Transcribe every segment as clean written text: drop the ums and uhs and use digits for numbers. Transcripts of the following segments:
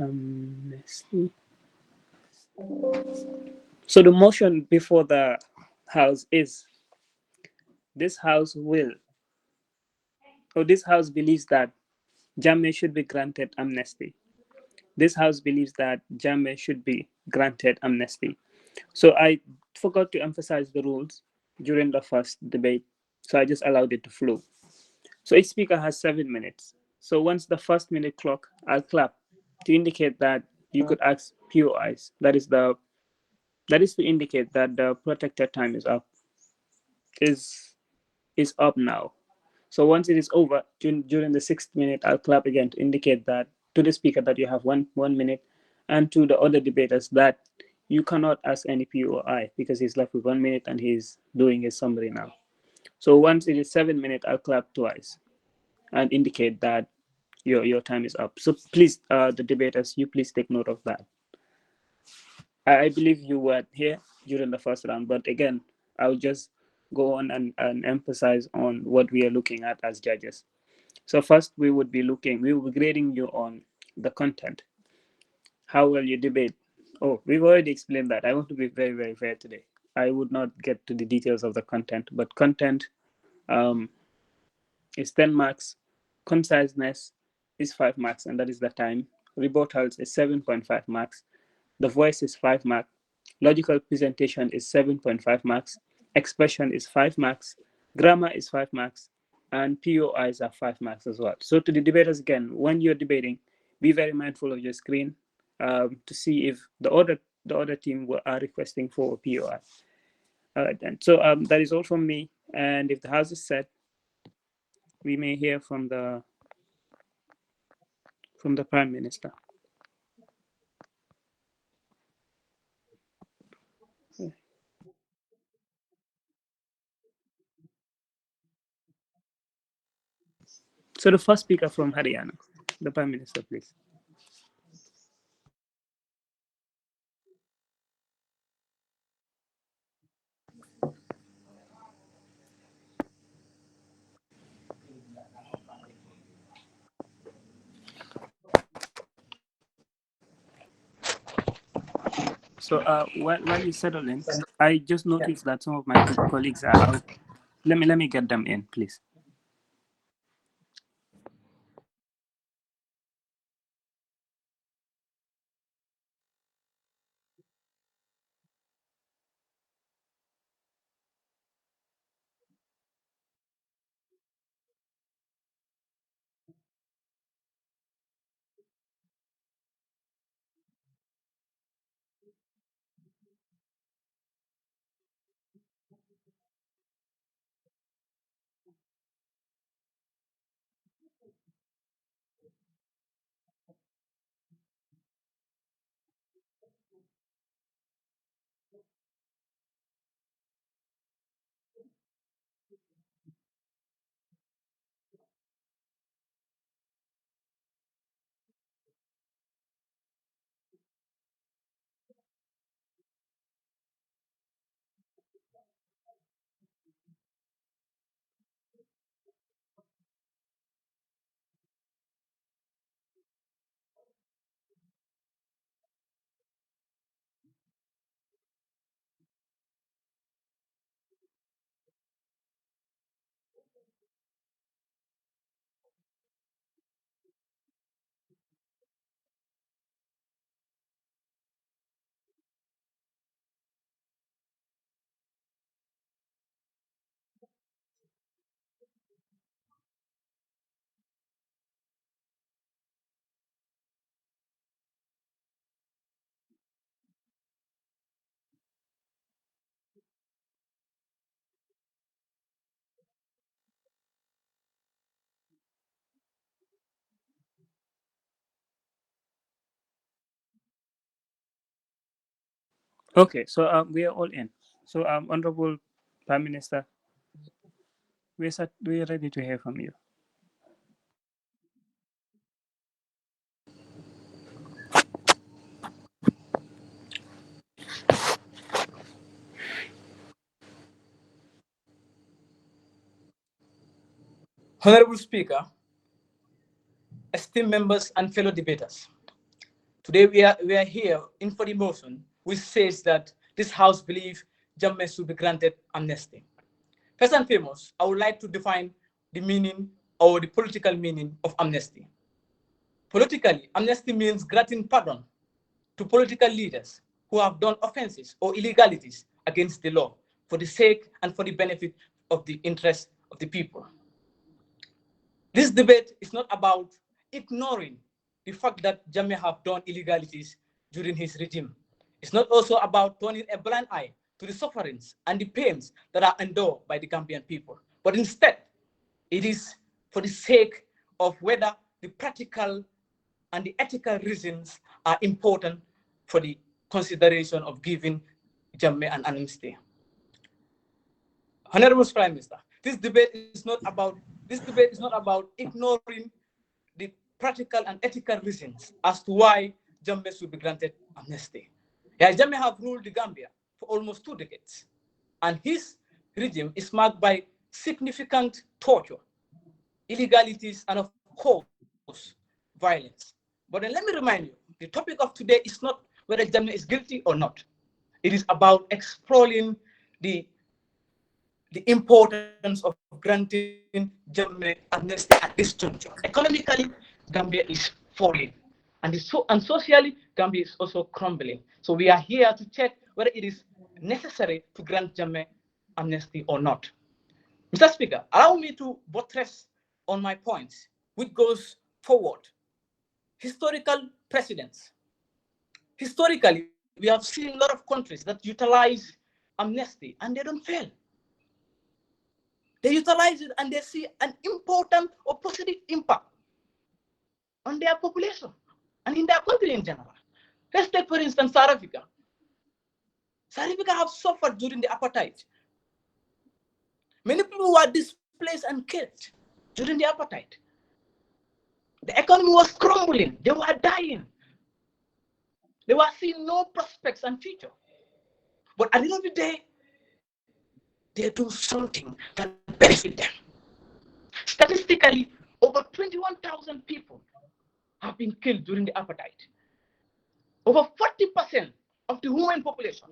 amnesty. So the motion before the House is this House will, or this House believes that Jammeh should be granted amnesty. This House believes that Jammeh should be granted amnesty. So I forgot to emphasize the rules during the first debate, so I just allowed it to flow. So each speaker has 7 minutes. So once the first minute clock, I'll clap to indicate that you could ask POIs. That is to indicate that the protected time is up. Is is up now. So once it is over, during the 6th minute, I'll clap again to indicate that to the speaker that you have one minute, and to the other debaters that you cannot ask any POI because he's left with 1 minute and he's doing his summary now. So once it is 7 minutes, I'll clap twice and indicate that your time is up. So please, the debaters, you please take note of that. I believe you were here during the first round, but again, I'll just go on and emphasize on what we are looking at as judges. So first, we will be grading you on the content, how well you debate. Oh, we've already explained that. I want to be very, very fair today. I would not get to the details of the content, but content um, is 10 marks, conciseness is 5 marks, and that is the time. Rebuttals is 7.5 marks. The voice is 5 marks. Logical presentation is 7.5 marks. Expression is 5 marks. Grammar is 5 marks. And POIs are 5 marks as well. So to the debaters again, when you're debating, be very mindful of your screen to see if the other team are requesting for a POI. All right, then. So that is all from me. And if the house is set, we may hear from the Prime Minister. So the first speaker from Haryana, the Prime Minister, please. So while you settle in, I just noticed that some of my colleagues are out. Let me get them in, please. Okay, so we are all in. So Honorable Prime Minister, we are ready to hear from you. Honorable Speaker, esteemed members and fellow debaters, Today we are here in for the motion, which says that this House believes Jammeh should be granted amnesty. First and foremost, I would like to define the meaning or the political meaning of amnesty. Politically, amnesty means granting pardon to political leaders who have done offenses or illegalities against the law for the sake and for the benefit of the interest of the people. This debate is not about ignoring the fact that Jammeh have done illegalities during his regime. It's not also about turning a blind eye to the sufferings and the pains that are endured by the Gambian people. But instead, it is for the sake of whether the practical and the ethical reasons are important for the consideration of giving Jammeh an amnesty. Honorable Prime Minister, this debate is not about ignoring the practical and ethical reasons as to why Jammeh should be granted amnesty. Yeah, Jammeh have ruled the Gambia for almost 2 decades, and his regime is marked by significant torture, illegalities, and of course, violence. But then let me remind you, the topic of today is not whether Jammeh is guilty or not. It is about exploring the importance of granting Jammeh amnesty at this juncture. Economically, Gambia is falling, and socially, Gambia is also crumbling. So we are here to check whether it is necessary to grant Jammeh amnesty or not. Mr. Speaker, allow me to buttress on my points, which goes forward. Historical precedents. Historically, we have seen a lot of countries that utilize amnesty and they don't fail. They utilize it and they see an important or positive impact on their population and in their country in general. Let's take, for instance, South Africa. South Africa have suffered during the apartheid. Many people were displaced and killed during the apartheid. The economy was crumbling. They were dying. They were seeing no prospects and future. But at the end of the day, they do something that benefits them. Statistically, over 21,000 people have been killed during the apartheid. Over 40% of the women population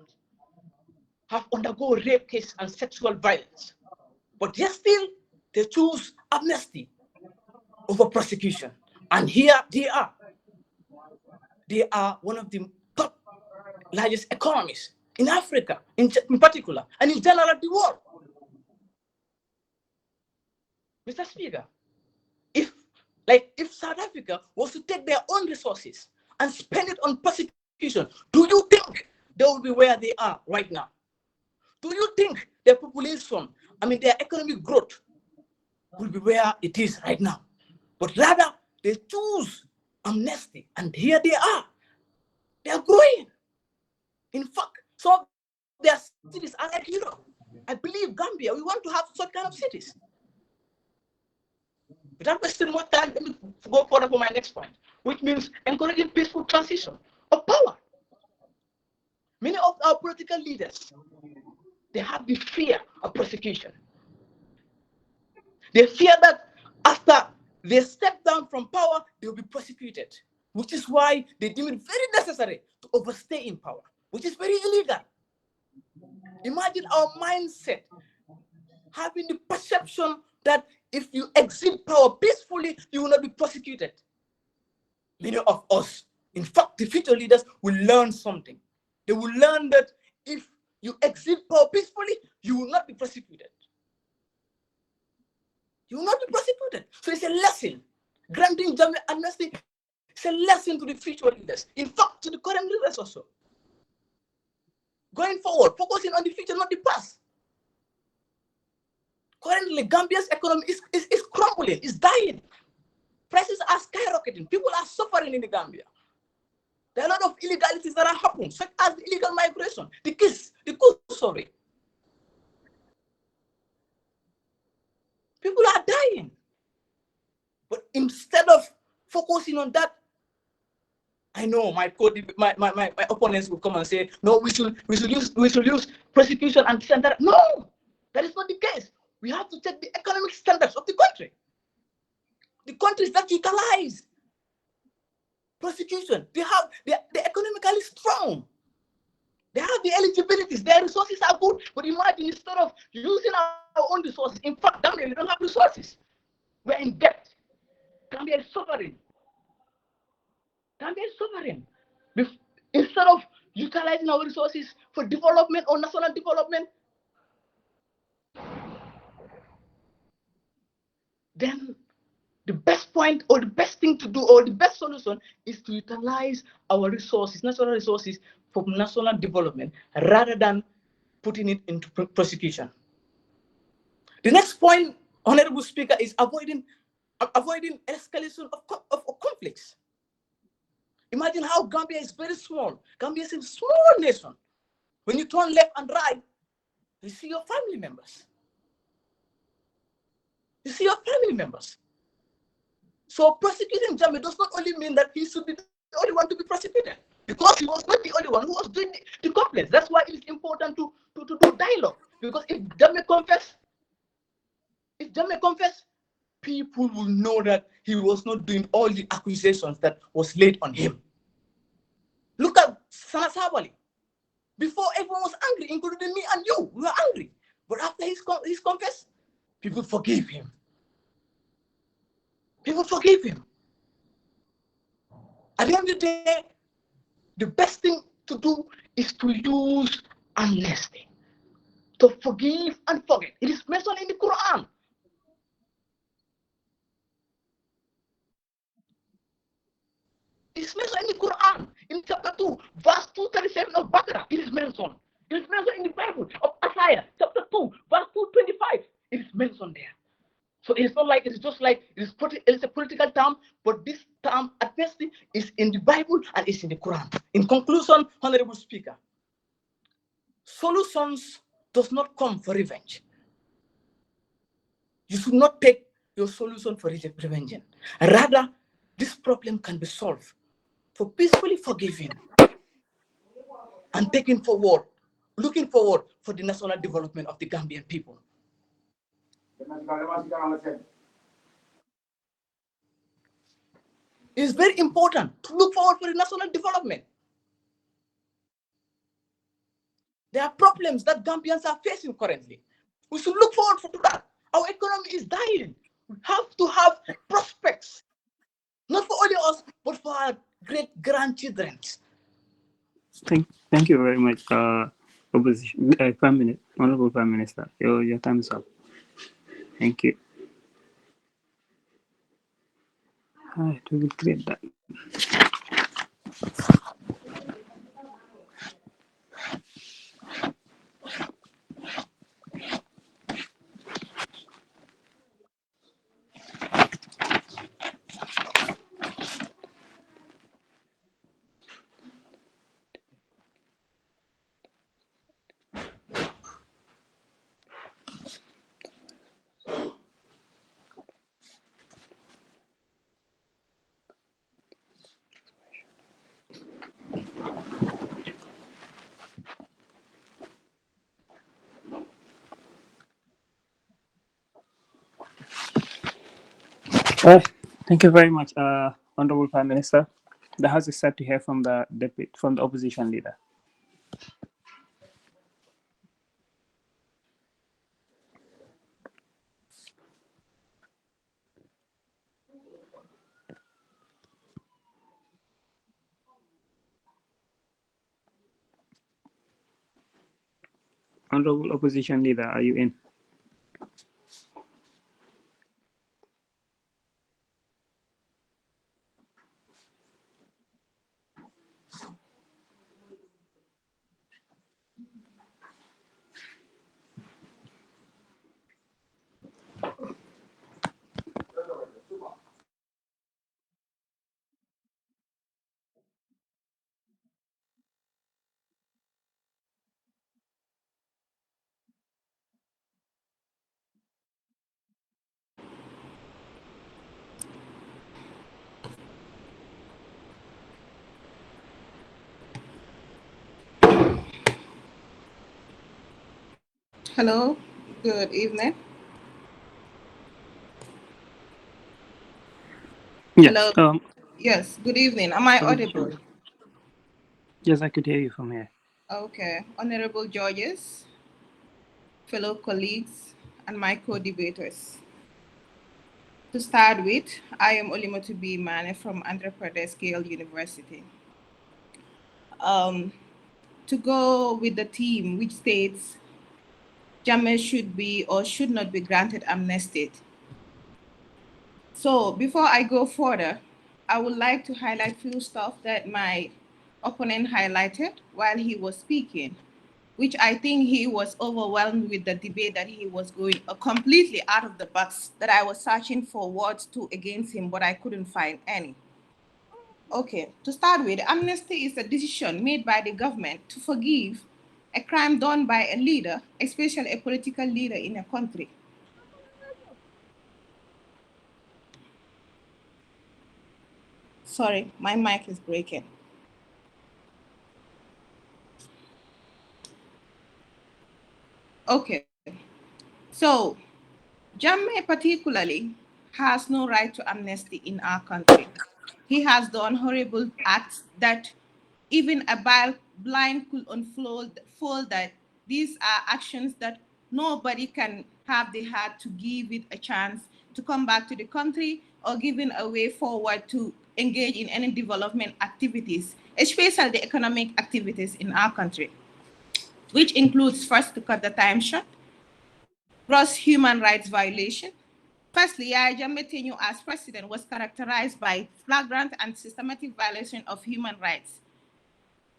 have undergone rape cases and sexual violence. But yet still, they choose amnesty over prosecution. And here they are. They are one of the top largest economies in Africa, in particular, and in general the world. Mr. Speaker, if South Africa was to take their own resources and spend it on prosecution, do you think they will be where they are right now? Do you think their population, their economic growth will be where it is right now? But rather, they choose amnesty, and here they are. They are growing. In fact, some of their cities are like Europe. I believe Gambia, we want to have such kind of cities. Without wasting more time, let me go further for my next point, which means encouraging peaceful transition of power. Many of our political leaders, they have the fear of prosecution. They fear that after they step down from power, they will be prosecuted, which is why they deem it very necessary to overstay in power, which is very illegal. Imagine our mindset having the perception that if you exit power peacefully, you will not be prosecuted. Many of us, in fact, the future leaders will learn something. They will learn that if you exit power peacefully, you will not be prosecuted. You will not be prosecuted. So it's a lesson. Granting Jammeh amnesty is a lesson to the future leaders. In fact, to the current leaders also. Going forward, focusing on the future, not the past. Currently, Gambia's economy is crumbling, is dying. Prices are skyrocketing. People are suffering in the Gambia. There are a lot of illegalities that are happening, such as the illegal migration, the coup, sorry. People are dying. But instead of focusing on that, I know my opponents will come and say, no, we should use prosecution and this and that. No, that is not the case. We have to check the economic standards of the country. The countries that utilize prosecution. They're economically strong. They have the eligibilities. Their resources are good. But imagine, instead of using our own resources, in fact, Gambia, we don't have resources. We're in debt. Gambia is suffering. Gambia is suffering. Instead of utilizing our resources for development or national development, then the best point or the best thing to do or the best solution is to utilize our resources, national resources, for national development rather than putting it into prosecution. The next point, Honorable Speaker, is avoiding escalation of conflicts. Imagine how Gambia is very small. Gambia is a small nation. When you turn left and right, you see your family members. You see your family members. So prosecuting Jammeh does not only mean that he should be the only one to be prosecuted, because he was not the only one who was doing the complaints. That's why it is important to do dialogue. Because if Jammeh confess, people will know that he was not doing all the accusations that was laid on him. Look at Sana Sabali. Before, everyone was angry, including me and you. We were angry. But after his confess, people forgave him. People forgave him. At the end of the day, the best thing to do is to use amnesty, to forgive and forget. It is mentioned in the Quran. It is mentioned in the Quran, in chapter 2, verse 237 of Baqarah. It is mentioned. It is mentioned in the Bible of Isaiah, chapter 2, verse 225. It is mentioned there. So it's not like it's just like it's a political term, but this term amnesty is in the Bible and it's in the Quran. In conclusion, Honorable Speaker, solutions does not come for revenge. You should not take your solution for revenge. Rather, this problem can be solved for peacefully forgiving and looking forward for the national development of the Gambian people. It's very important to look forward for the national development. There are problems that Gambians are facing currently. We should look forward to that. Our economy is dying. We have to have prospects, not for only us, but for our great grandchildren. Thank you very much, opposition, Honorable Prime Minister. Your time is up. Thank you. All right, we will create that. Thank you very much, Honorable Prime Minister. The House is set to hear from the opposition leader. Honorable opposition leader, are you in? Hello, good evening. Yes. Hello. Yes, good evening. Am I Good audible? evening. Yes, I could hear you from here. Okay. Honorable judges, fellow colleagues, and my co-debaters. To start with, I am Olimotubi Mane from Andhra Pradesh University. Um, to go with the theme which states Jammeh should be or should not be granted amnesty. So before I go further, I would like to highlight few stuff that my opponent highlighted while he was speaking, which I think he was overwhelmed with the debate that he was going completely out of the box, that I was searching for words to against him, but I couldn't find any. Okay, to start with, amnesty is a decision made by the government to forgive a crime done by a leader, especially a political leader in a country. Sorry, my mic is breaking. Okay, so Jammeh particularly has no right to amnesty in our country. He has done horrible acts that even a blind could unfold that these are actions that nobody can have the heart to give it a chance to come back to the country or giving a way forward to engage in any development activities, especially the economic activities in our country, which includes first to cut the time short, gross human rights violation. Firstly, Yahya Jammeh as president was characterized by flagrant and systematic violation of human rights.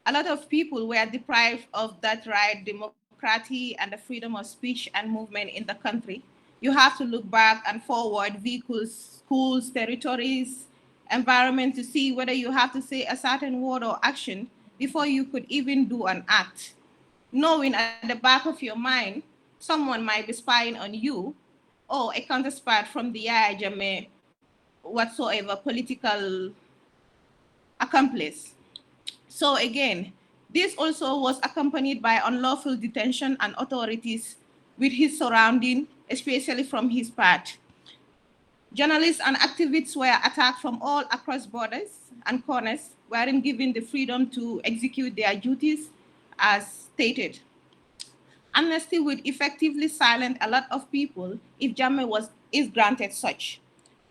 A lot of people were deprived of that right, democracy, and the freedom of speech and movement in the country. You have to look back and forward vehicles, schools, territories, environment to see whether you have to say a certain word or action before you could even do an act. Knowing at the back of your mind, someone might be spying on you or a counterpart from the Yahya Jammeh whatsoever political accomplice. So again, this also was accompanied by unlawful detention and authorities with his surrounding, especially from his part. Journalists and activists were attacked from all across borders and corners, weren't given the freedom to execute their duties as stated. Amnesty would effectively silence a lot of people if is granted such.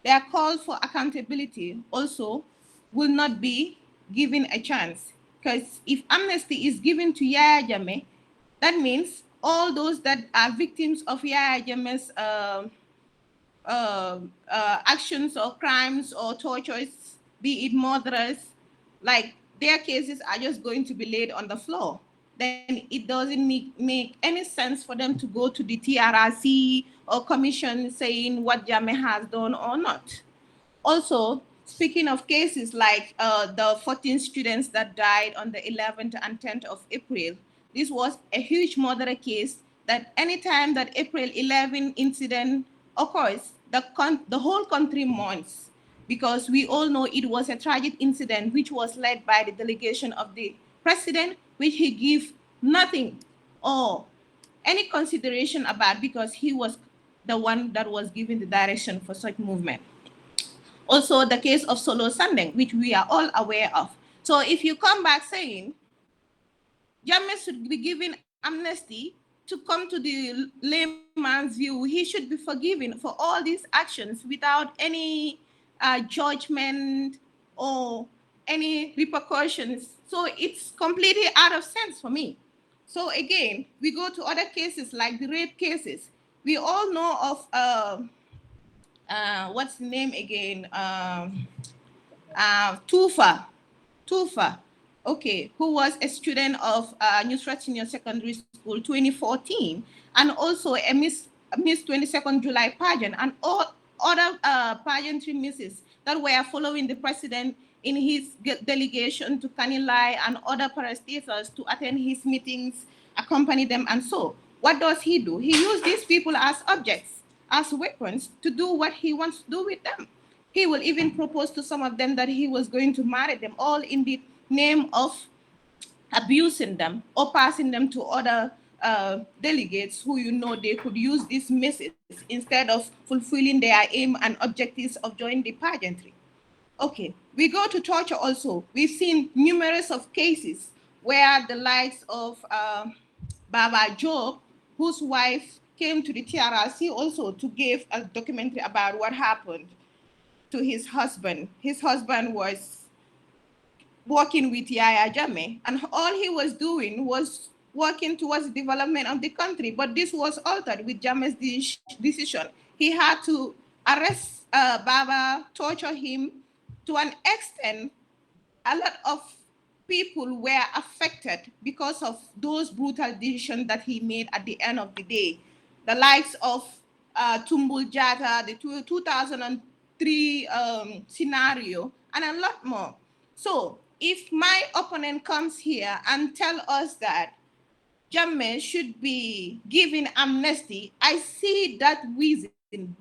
Their call for accountability also will not be given a chance, because if amnesty is given to Yahya Jammeh, that means all those that are victims of Yahya Jammeh's actions or crimes or tortures, be it murderers, like their cases are just going to be laid on the floor. Then it doesn't make any sense for them to go to the TRRC or commission saying what Jammeh has done or not. Also, speaking of cases like the 14 students that died on the 11th and 10th of April, this was a huge murder case that anytime that April 11 incident occurs, the whole country mourns, because we all know it was a tragic incident which was led by the delegation of the president, which he gave nothing or any consideration about, because he was the one that was given the direction for such movement. Also, the case of Solo Sandeng, which we are all aware of. So if you come back saying Jammeh should be given amnesty, to come to the layman's view, he should be forgiven for all these actions without any judgment or any repercussions. So it's completely out of sense for me. So again, we go to other cases like the rape cases. We all know of what's the name again? Tufa, Tufa, okay, who was a student of Nusrat Senior Secondary School 2014, and also a Miss 22nd July pageant, and all other pageantry misses that were following the president in his delegation to Kanilai and other parastatals to attend his meetings, accompany them, and so. What does he do? He used these people as objects, as weapons to do what he wants to do with them. He will even propose to some of them that he was going to marry them, all in the name of abusing them or passing them to other delegates who they could use these misses instead of fulfilling their aim and objectives of joining the pageantry. Okay, we go to torture also. We've seen numerous of cases where the likes of Baba Job, whose wife came to the TRRC also to give a documentary about what happened to his husband. His husband was working with Yaya Jammeh, and all he was doing was working towards the development of the country. But this was altered with Jammeh's decision. He had to arrest Baba, torture him to an extent. A lot of people were affected because of those brutal decisions that he made at the end of the day. The likes of Tumbul Jata, the 2003 scenario, and a lot more. So if my opponent comes here and tell us that Jammeh should be given amnesty, I see that reason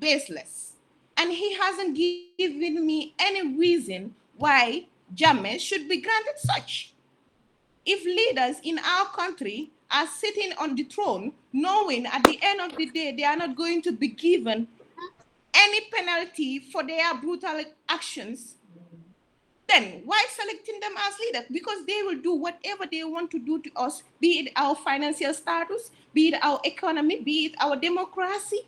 baseless. And he hasn't given me any reason why Jammeh should be granted such. If leaders in our country are sitting on the throne, knowing at the end of the day they are not going to be given any penalty for their brutal actions, then why selecting them as leaders? Because they will do whatever they want to do to us, be it our financial status, be it our economy, be it our democracy.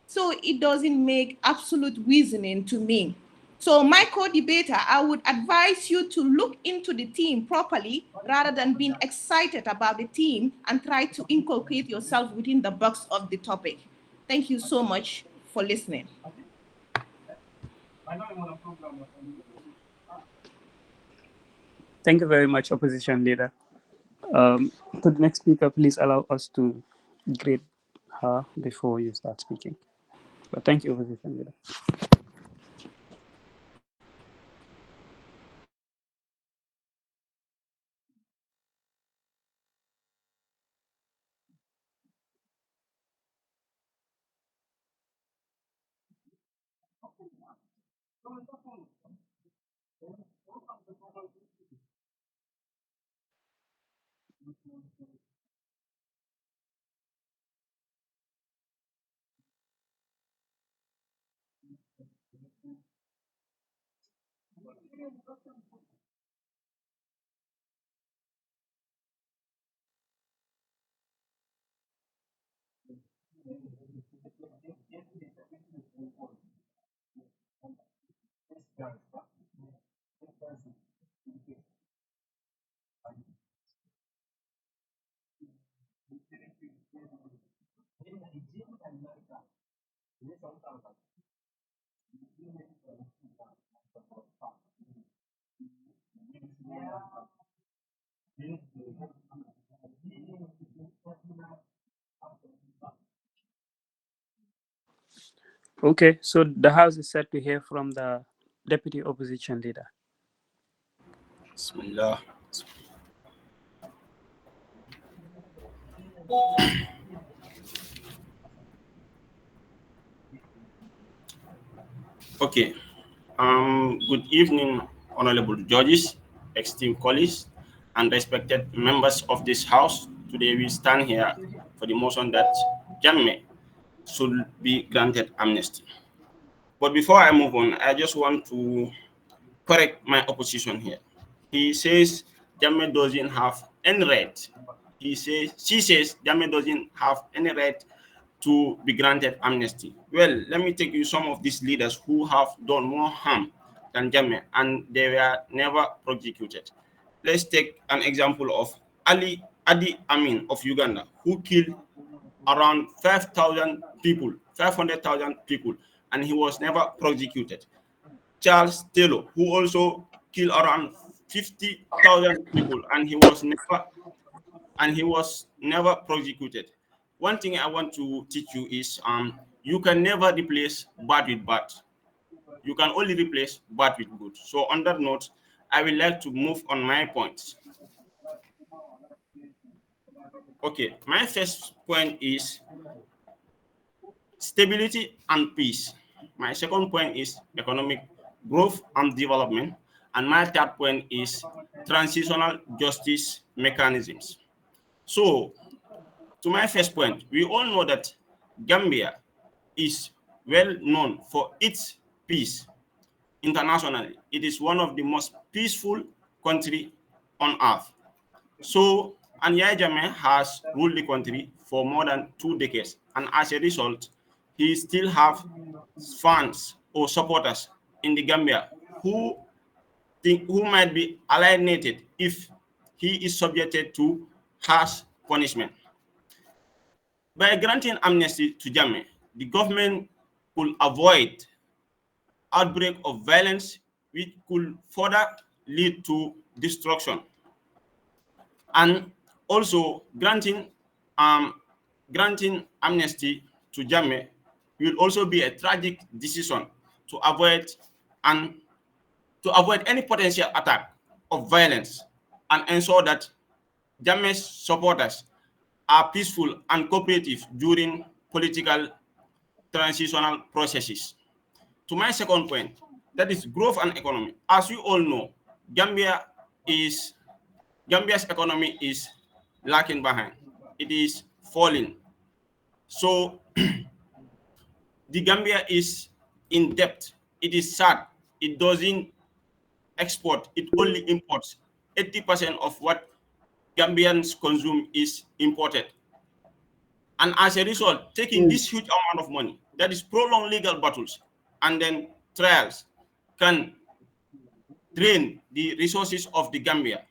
So it doesn't make absolute reasoning to me. So my co-debater, I would advise you to look into the team properly rather than being excited about the team and try to inculcate yourself within the box of the topic. Thank you so much for listening. Thank you very much, opposition leader. To the next speaker, please allow us to greet her before you start speaking. But thank you, opposition leader. Okay, so the House is set to hear from the Deputy Opposition Leader. Bismillah. Okay. Good evening, honorable judges, esteemed colleagues, and respected members of this House. Today we stand here for the motion that Jammeh should be granted amnesty. But before I move on, I just want to correct my opposition here. He says Jammeh doesn't have any right. She says Jammeh doesn't have any right to be granted amnesty. Well, let me take you some of these leaders who have done more harm than Jammeh, and they were never prosecuted. Let's take an example of Adi Amin of Uganda, who killed around 500,000 people, and he was never prosecuted. Charles Taylor, who also killed around 50,000 people, and he was never prosecuted. One thing I want to teach you is you can never replace bad with bad. You can only replace bad with good. So on that note, I would like to move on my points. Okay, my first point is stability and peace. My second point is economic growth and development. And my third point is transitional justice mechanisms. So, to my first point, we all know that Gambia is well known for its peace. internationally. It is one of the most peaceful country on earth. So, and Yahya Jammeh has ruled the country for more than 2 decades, and as a result, he still have fans or supporters in the Gambia who who might be alienated if he is subjected to harsh punishment. By granting amnesty to Jammeh, the government could avoid outbreak of violence which could further lead to destruction. And also granting amnesty to Jammeh will also be a tragic decision to avoid and to avoid any potential attack of violence and ensure that Jammeh's supporters are peaceful and cooperative during political transitional processes. To my second point, that is growth and economy. As you all know, is Gambia's economy is lacking behind. It is falling. So the Gambia is in debt. It is sad. It doesn't export. It only imports. 80% of what Gambians consume is imported. And as a result, taking this huge amount of money, that is prolonged legal battles and then trials, can drain the resources of the Gambia,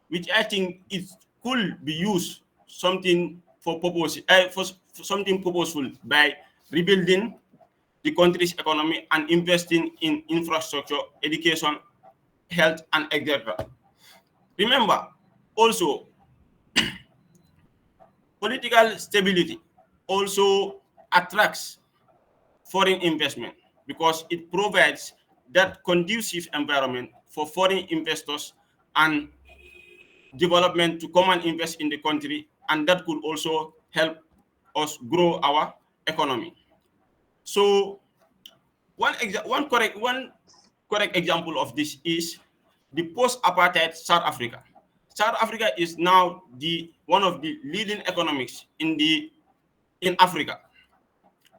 which I think it could be used something for purpose, for something purposeful by rebuilding the country's economy and investing in infrastructure, education, health, and etc. Remember, also, political stability also attracts foreign investment because it provides that conducive environment for foreign investors and development to come and invest in the country, and that could also help us grow our economy. So one correct example of this is the post-apartheid South Africa. South Africa is now one of the leading economies in Africa,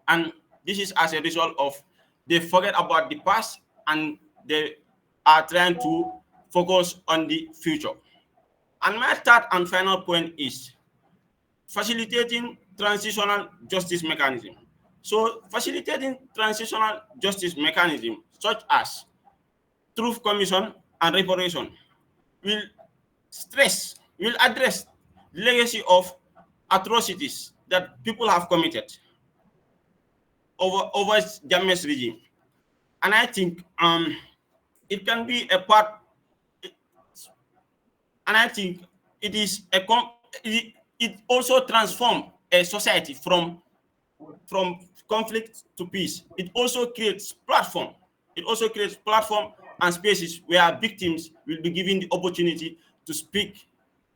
and this is as a result of they forget about the past and they are trying to focus on the future. And my third and final point is facilitating transitional justice mechanism. So facilitating transitional justice mechanism such as truth commission and reparation will address the legacy of atrocities that people have committed over Jammeh's regime. And I think it can be a part, and I think it is it also transforms a society from conflict to peace. It also creates platform. It also creates platform and spaces where victims will be given the opportunity to speak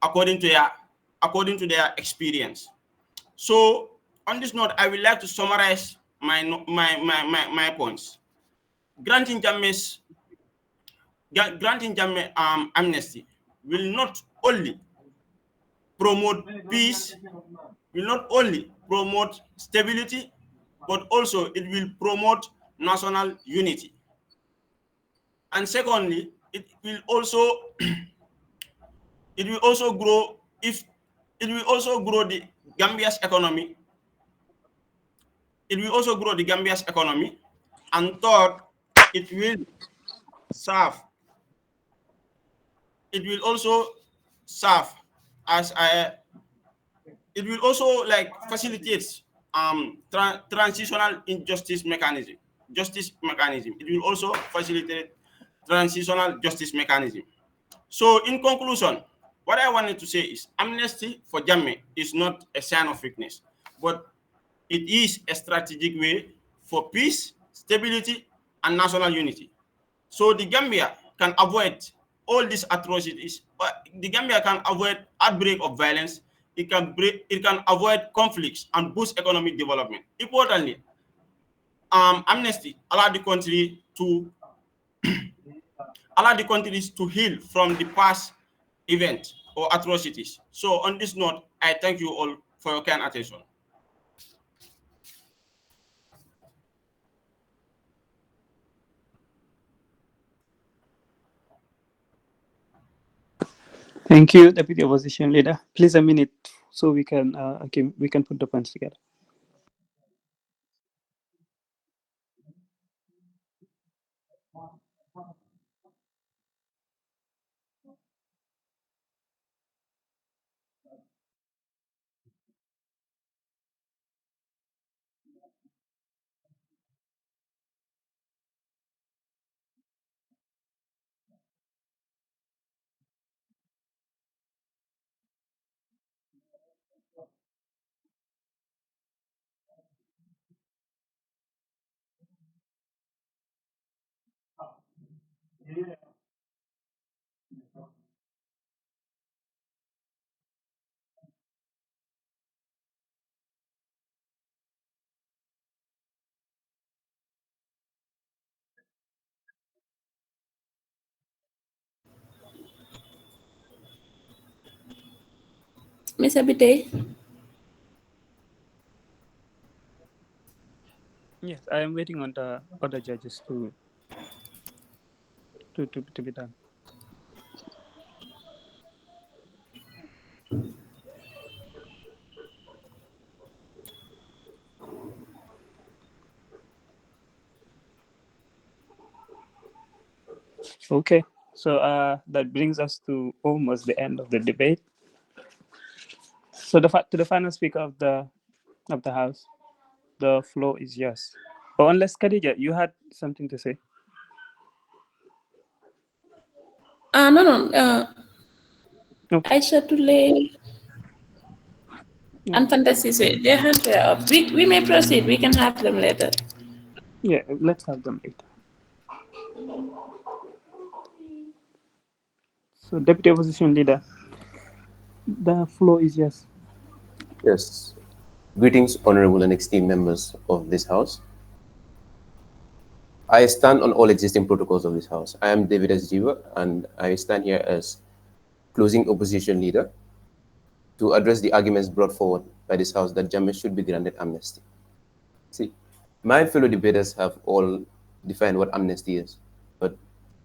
according to their experience. So on this note, I would like to summarize my points. Granting Jammeh amnesty will not only promote peace, will not only promote stability, but also it will promote national unity. And secondly, it will also it will also grow the Gambia's economy. It will also grow the Gambia's economy. And third, it will serve. It will also serve as a. It will also like facilitate transitional injustice mechanism. Justice mechanism. It will also facilitate transitional justice mechanism. So, in conclusion, what I wanted to say is amnesty for Jammeh is not a sign of weakness, but it is a strategic way for peace, stability, and national unity. So the Gambia can avoid all these atrocities. The Gambia can avoid outbreak of violence. It can avoid conflicts and boost economic development. Importantly, amnesty allow the country to allow the countries to heal from the past event or atrocities. So on this note, I thank you all for your kind attention. Thank you, Deputy Opposition Leader. Please a minute so we can put the points together. Mr. Bite? Yes, I am waiting on the other judges to be done. Okay, so that brings us to almost the end of the debate. So to the final speaker of the house, the floor is yours. Or unless Khadija, you had something to say. No, no. Okay. Aisha Tule and Fantasy say their hands are up. We may proceed. We can have them later. Yeah, let's have them later. So, Deputy Opposition Leader, the floor is yours. Yes. Greetings, honorable and esteemed members of this House. I stand on all existing protocols of this House. I am David S. Jiva, and I stand here as closing opposition leader to address the arguments brought forward by this House that Jammeh should be granted amnesty. See, my fellow debaters have all defined what amnesty is, but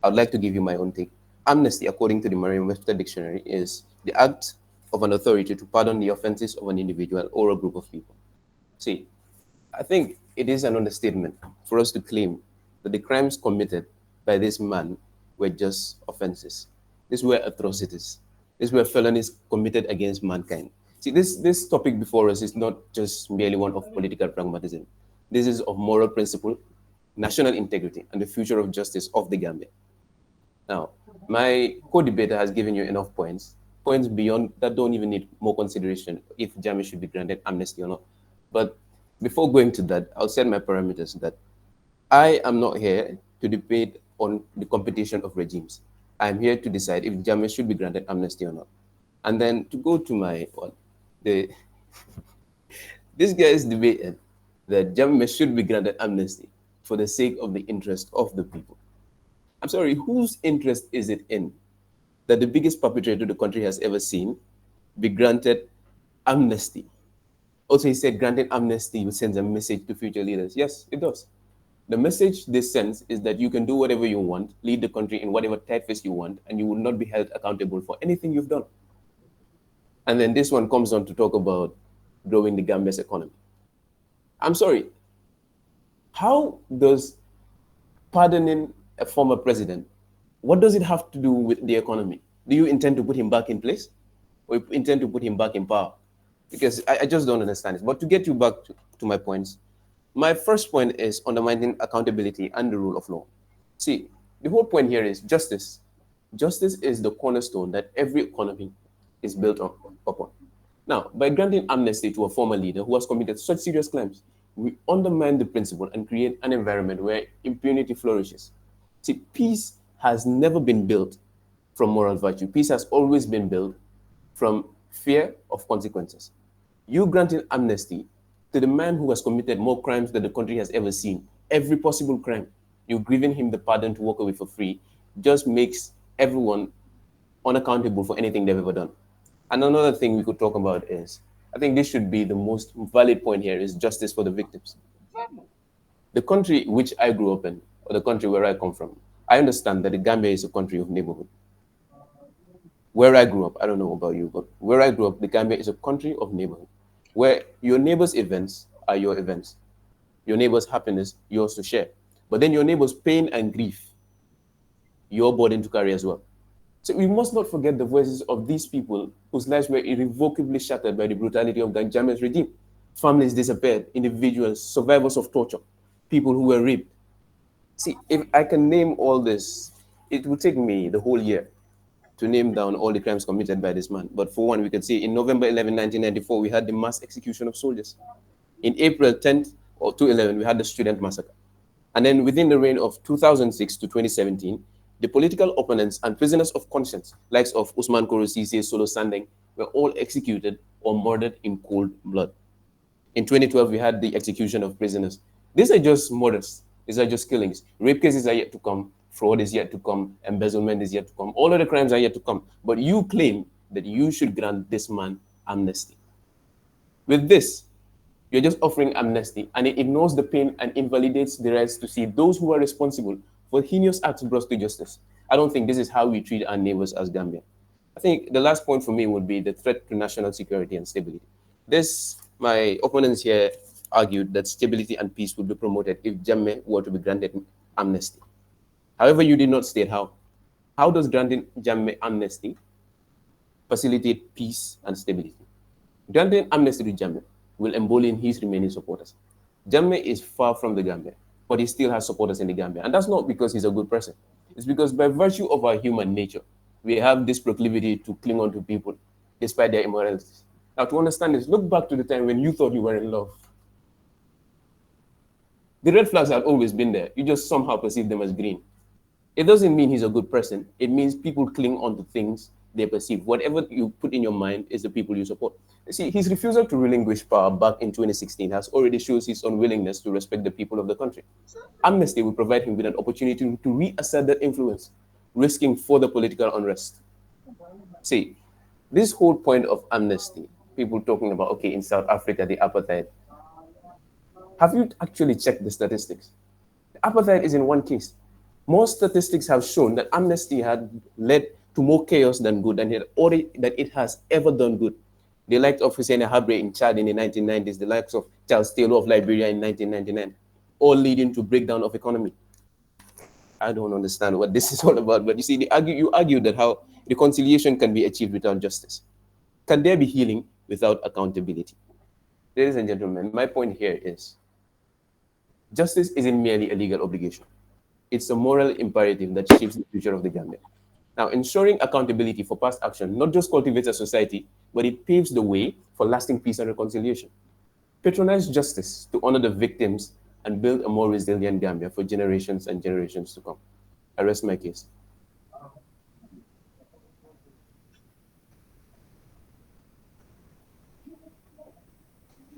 I'd like to give you my own take. Amnesty, according to the Merriam-Webster Dictionary, is the act of an authority to pardon the offenses of an individual or a group of people. See, I think it is an understatement for us to claim that the crimes committed by this man were just offenses. These were atrocities. These were felonies committed against mankind. See, this topic before us is not just merely one of political pragmatism. This is of moral principle, national integrity, and the future of justice of the Gambia. Now, my co-debater has given you enough points beyond that don't even need more consideration if Jammeh should be granted amnesty or not. But before going to that, I'll set my parameters that I am not here to debate on the competition of regimes. I'm here to decide if Jammeh should be granted amnesty or not. And then to go to my the this guy is debating that Jammeh should be granted amnesty for the sake of the interest of the people. I'm sorry, whose interest is it in that the biggest perpetrator the country has ever seen be granted amnesty? Also, he said granting amnesty sends a message to future leaders. Yes, it does. The message this sends is that you can do whatever you want, lead the country in whatever typeface you want, and you will not be held accountable for anything you've done. And then this one comes on to talk about growing the Gambia's economy. I'm sorry, how does pardoning a former president, what does it have to do with the economy? Do you intend to put him back in place? Or you intend to put him back in power? Because I just don't understand it. But to get you back to my points, my first point is undermining accountability and the rule of law. See, the whole point here is justice. Justice is the cornerstone that every economy is built upon. Now, by granting amnesty to a former leader who has committed such serious crimes, we undermine the principle and create an environment where impunity flourishes. See, peace has never been built from moral virtue. Peace has always been built from fear of consequences. You granting amnesty to the man who has committed more crimes than the country has ever seen, every possible crime, you're giving him the pardon to walk away for free, just makes everyone unaccountable for anything they've ever done. And another thing we could talk about is, I think this should be the most valid point here, is justice for the victims. The country which I grew up in, or the country where I come from, I understand that the Gambia is a country of neighborhood. Where I grew up, I don't know about you, but where I grew up, the Gambia is a country of neighborhood, where your neighbor's events are your events, your neighbor's happiness, yours to share. But then your neighbor's pain and grief, your burden to carry as well. So we must not forget the voices of these people whose lives were irrevocably shattered by the brutality of the Jammeh's regime. Families disappeared, individuals, survivors of torture, people who were raped. See, if I can name all this, it would take me the whole year to name down all the crimes committed by this man. But for one, we can say in November 11, 1994, we had the mass execution of soldiers. In April 10th or 2/11, we had the student massacre. And then within the reign of 2006 to 2017, the political opponents and prisoners of conscience, likes of Usman Korosise, Solo Sandeng, were all executed or murdered in cold blood. In 2012, we had the execution of prisoners. These are just murders. These are just killings. Rape cases are yet to come. Fraud is yet to come. Embezzlement is yet to come. All of the crimes are yet to come. But you claim that you should grant this man amnesty. With this, you're just offering amnesty, and it ignores the pain and invalidates the rights to see those who are responsible for heinous acts brought to justice. I don't think this is how we treat our neighbors as Gambia. I think the last point for me would be the threat to national security and stability. My opponents here argued that stability and peace would be promoted if Jammeh were to be granted amnesty. However, you did not state how. How does granting Jammeh amnesty facilitate peace and stability? Granting amnesty to Jammeh will embolden his remaining supporters. Jammeh is far from the Gambia, but he still has supporters in the Gambia. And that's not because he's a good person. It's because by virtue of our human nature, we have this proclivity to cling on to people despite their immoralities. Now, to understand this, look back to the time when you thought you were in love. The red flags have always been there. You just somehow perceive them as green. It doesn't mean he's a good person. It means people cling on to things they perceive. Whatever you put in your mind is the people you support. You see, his refusal to relinquish power back in 2016 has already shows his unwillingness to respect the people of the country. Amnesty will provide him with an opportunity to reassert that influence, risking further political unrest. See, this whole point of amnesty, people talking about, okay, in South Africa, the apartheid. Have you actually checked the statistics? Apartheid is in one case. Most statistics have shown that amnesty had led to more chaos than good, and that it has ever done good. The likes of Hussein Habre in Chad in the 1990s, the likes of Charles Taylor of Liberia in 1999, all leading to breakdown of economy. I don't understand what this is all about, but you see, you argue that how reconciliation can be achieved without justice. Can there be healing without accountability? Ladies and gentlemen, my point here is justice isn't merely a legal obligation. It's a moral imperative that shapes the future of the Gambia. Now, ensuring accountability for past action not just cultivates a society, but it paves the way for lasting peace and reconciliation. Patronize justice to honor the victims and build a more resilient Gambia for generations and generations to come. I rest my case.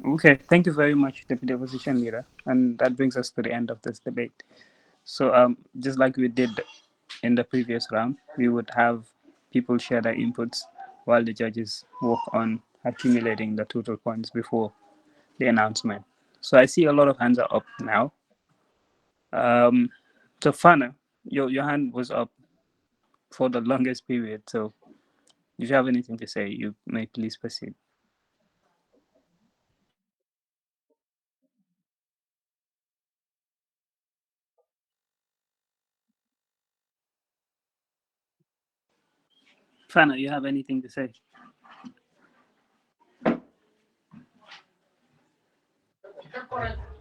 Okay, thank you very much, Deputy Opposition Leader. And that brings us to the end of this debate. So, just like we did in the previous round, we would have people share their inputs while the judges work on accumulating the total points before the announcement. So, I see a lot of hands are up now. So, Fana, your hand was up for the longest period. So, if you have anything to say, you may please proceed. Fana, you have anything to say?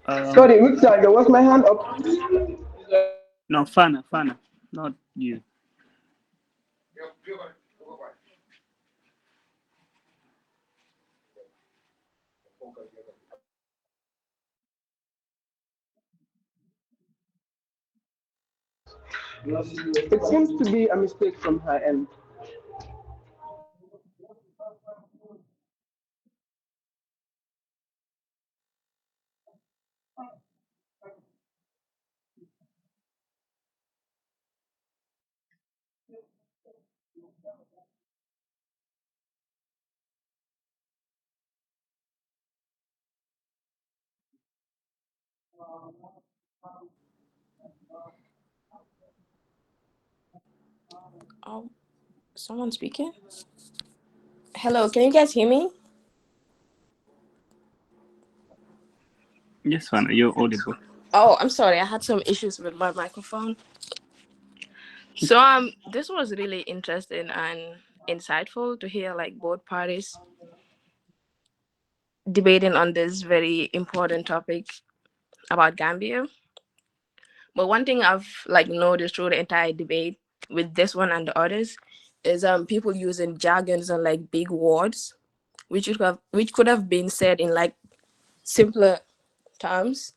Sorry, which side? Was my hand up? No, Fana, not you. It seems to be a mistake from her end. Oh. Someone speaking? Hello, can you guys hear me? Yes, Fana, you're audible. Oh, I'm sorry. I had some issues with my microphone. So this was really interesting and insightful to hear like both parties debating on this very important topic about Gambia. But one thing I've like noticed through the entire debate with this one and the others is people using jargons and like big words which could have been said in like simpler terms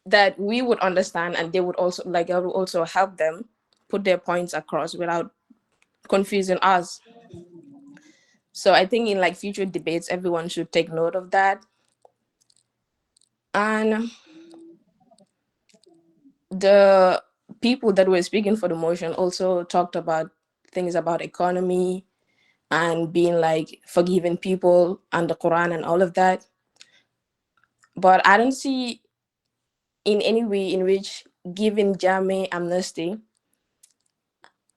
that we would understand, and they would also like I would also help them put their points across without confusing us. So I think in like future debates everyone should take note of that. And the people that were speaking for the motion also talked about things about economy and being like forgiving people and the Quran and all of that. But I don't see in any way in which giving Jammeh amnesty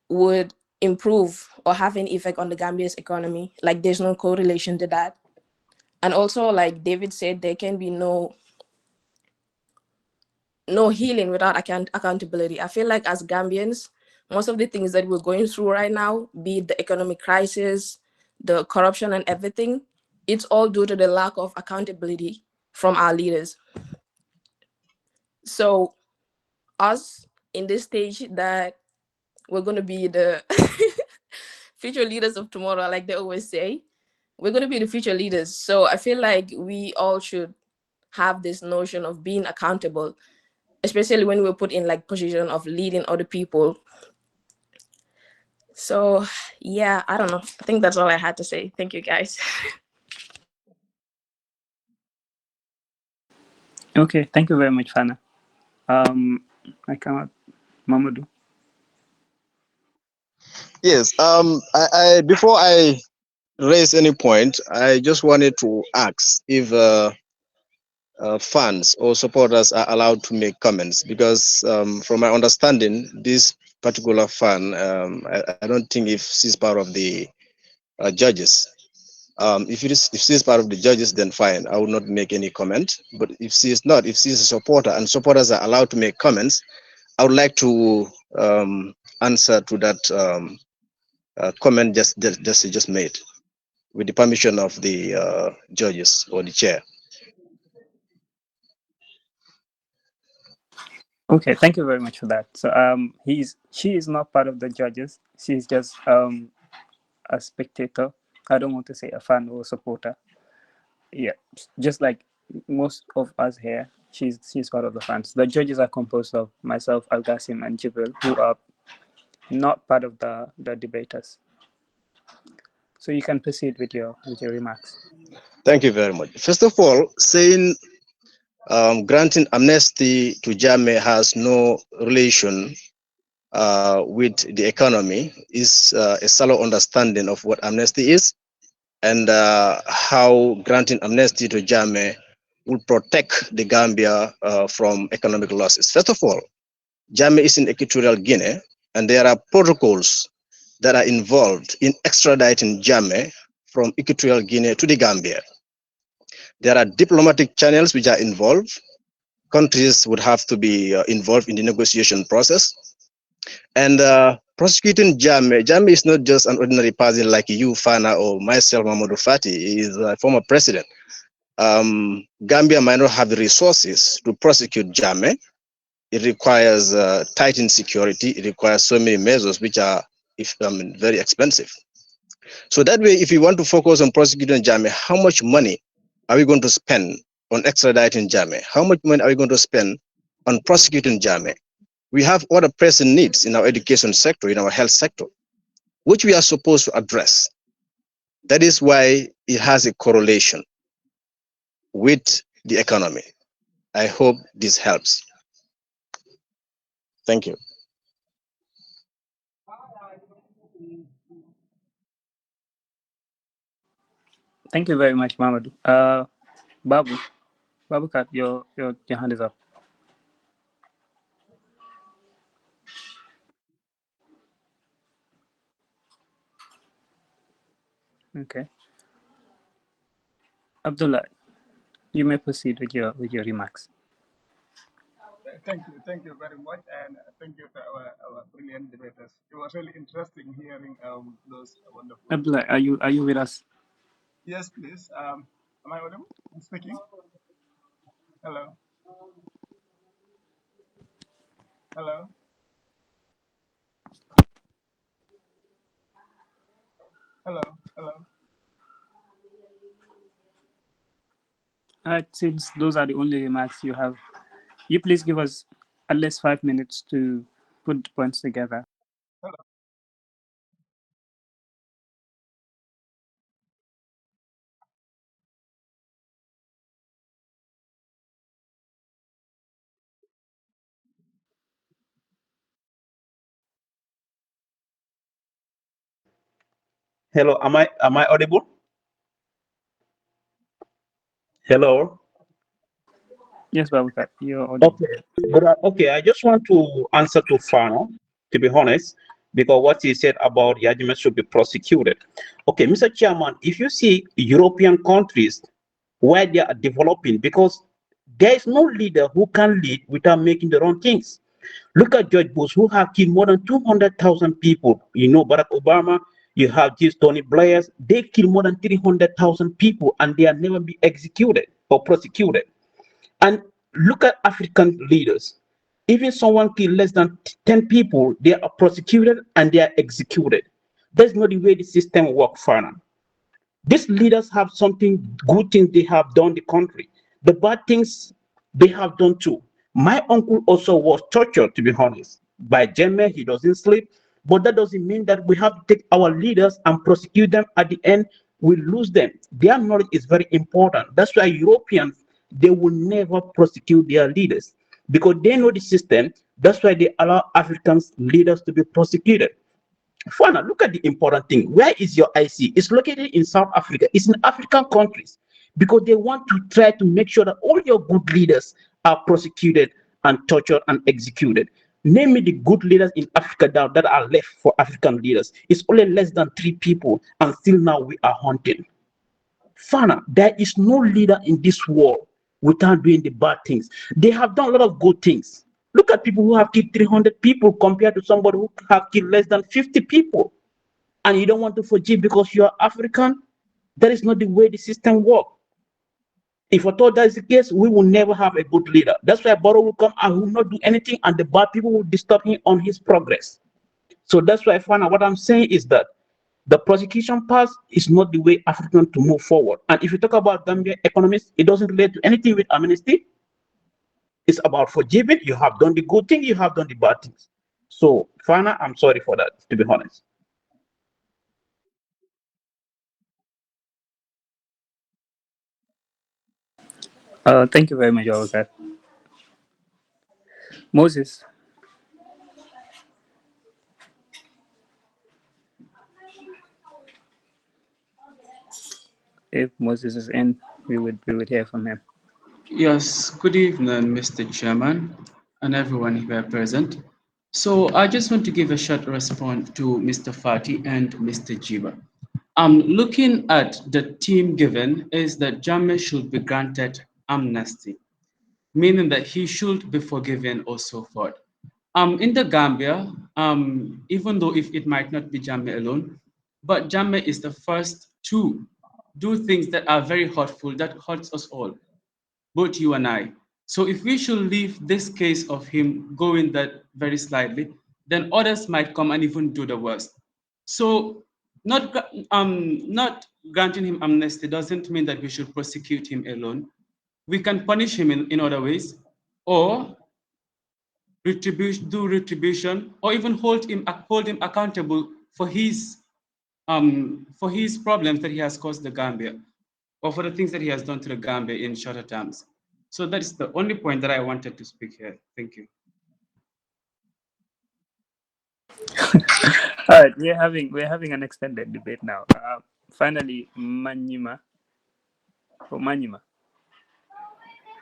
would improve or have an effect on the Gambia's economy. Like there's no correlation to that. And also, like David said, there can be no healing without accountability. I feel like as Gambians, most of the things that we're going through right now, be it the economic crisis, the corruption and everything, it's all due to the lack of accountability from our leaders. So us in this stage that we're going to be the future leaders of tomorrow, like they always say, we're going to be the future leaders. So I feel like we all should have this notion of being accountable, especially when we're put in like position of leading other people. So yeah, I don't know. I think that's all I had to say. Thank you guys. Okay, thank you very much, Fana. I cannot, Mamadou. Yes. I before I raise any point, I just wanted to ask if fans or supporters are allowed to make comments, because from my understanding, this particular fan, I don't think if she's part of the judges. If she's part of the judges, then fine, I will not make any comment. But if she is not, if she's a supporter and supporters are allowed to make comments, I would like to answer to that comment just made, with the permission of the judges or the chair. Okay, thank you very much for that. So she is not part of the judges. She's just a spectator. I don't want to say a fan or a supporter. Yeah, just like most of us here, she's part of the fans. The judges are composed of myself, Al Qasim, and Jibril, who are not part of the debaters. So you can proceed with your remarks. Thank you very much. First of all, saying granting amnesty to Jammeh has no relation with the economy is a shallow understanding of what amnesty is, and how granting amnesty to Jammeh will protect the Gambia from economic losses. First of all, Jammeh is in Equatorial Guinea, and there are protocols that are involved in extraditing Jammeh from Equatorial Guinea to the Gambia. There are diplomatic channels which are involved. Countries would have to be involved in the negotiation process. And prosecuting Jammeh, Jammeh is not just an ordinary person like you, Fana, or myself, Mamadou Fati. He is a former president. Gambia might not have the resources to prosecute Jammeh. It requires tightened security. It requires so many measures which are very expensive. So that way, if you want to focus on prosecuting Jammeh, how much money are we going to spend on extraditing Jammeh? How much money are we going to spend on prosecuting Jammeh? We have other pressing needs in our education sector, in our health sector, which we are supposed to address. That is why it has a correlation with the economy. I hope this helps. Thank you. Thank you very much, Mamadou. Babukat, your hand is up. Okay. Abdullah, you may proceed with your remarks. Thank you very much, and thank you to our brilliant debaters. It was really interesting hearing those wonderful. Abdullah, are you with us? Yes, please. Am I audible? I'm speaking. Hello. Hello. Hello. Hello. Since those are the only remarks you have, you please give us at least 5 minutes to put the points together. Hello. Hello, am I audible? Hello. Yes, Babakat, you're audible. Okay, okay. I just want to answer to Fano, to be honest, because what he said about Yajima should be prosecuted. Okay, Mr. Chairman, if you see European countries where they are developing, because there is no leader who can lead without making the wrong things. Look at George Bush, who have killed more than 200,000 people. You know, Barack Obama, you have this Tony Blair, they killed more than 300,000 people and they are never be executed or prosecuted. And look at African leaders. Even someone kill less than 10 people, they are prosecuted and they are executed. That's not the way the system works, Farnan. These leaders have something good things they have done the country. The bad things they have done too. My uncle also was tortured, to be honest, by Jammeh. He doesn't sleep. But that doesn't mean that we have to take our leaders and prosecute them. At the end, we lose them. Their knowledge is very important. That's why Europeans, they will never prosecute their leaders because they know the system. That's why they allow Africans leaders to be prosecuted. Fana, look at the important thing. Where is your IC? It's located in South Africa. It's in African countries because they want to try to make sure that all your good leaders are prosecuted and tortured and executed. Name me the good leaders in Africa that are left for African leaders. It's only less than 3 people, and still now we are hunting. Fana, there is no leader in this world without doing the bad things. They have done a lot of good things. Look at people who have killed 300 people compared to somebody who have killed less than 50 people. And you don't want to forgive because you are African? That is not the way the system works. If I thought that is the case, we will never have a good leader. That's why Barrow will come and will not do anything, and the bad people will disturb him on his progress. So that's why, Fana, what I'm saying is that the prosecution part is not the way African to move forward. And if you talk about Gambia economists, it doesn't relate to anything with amnesty. It's about forgiving. You have done the good thing, you have done the bad things. So, Fana, I'm sorry for that, to be honest. Thank you very much, Babakat. Moses, if Moses is in, we would hear from him. Yes, good evening, Mr. Chairman, and everyone here present. So I just want to give a short response to Mr. Fati and Mr. Jiba. Looking at the theme given is that Jammeh should be granted amnesty, meaning that he should be forgiven or so forth. In the Gambia, even though if it might not be Jammeh alone, but Jammeh is the first to do things that are very hurtful, that hurts us all, both you and I. So if we should leave this case of him going that very slightly, then others might come and even do the worst. So not granting him amnesty doesn't mean that we should prosecute him alone. We can punish him in other ways, or do retribution, or even hold him accountable for his problems that he has caused the Gambia, or for the things that he has done to the Gambia in shorter terms. So that is the only point that I wanted to speak here. Thank you. All right, we're having an extended debate now. Finally, Manyima.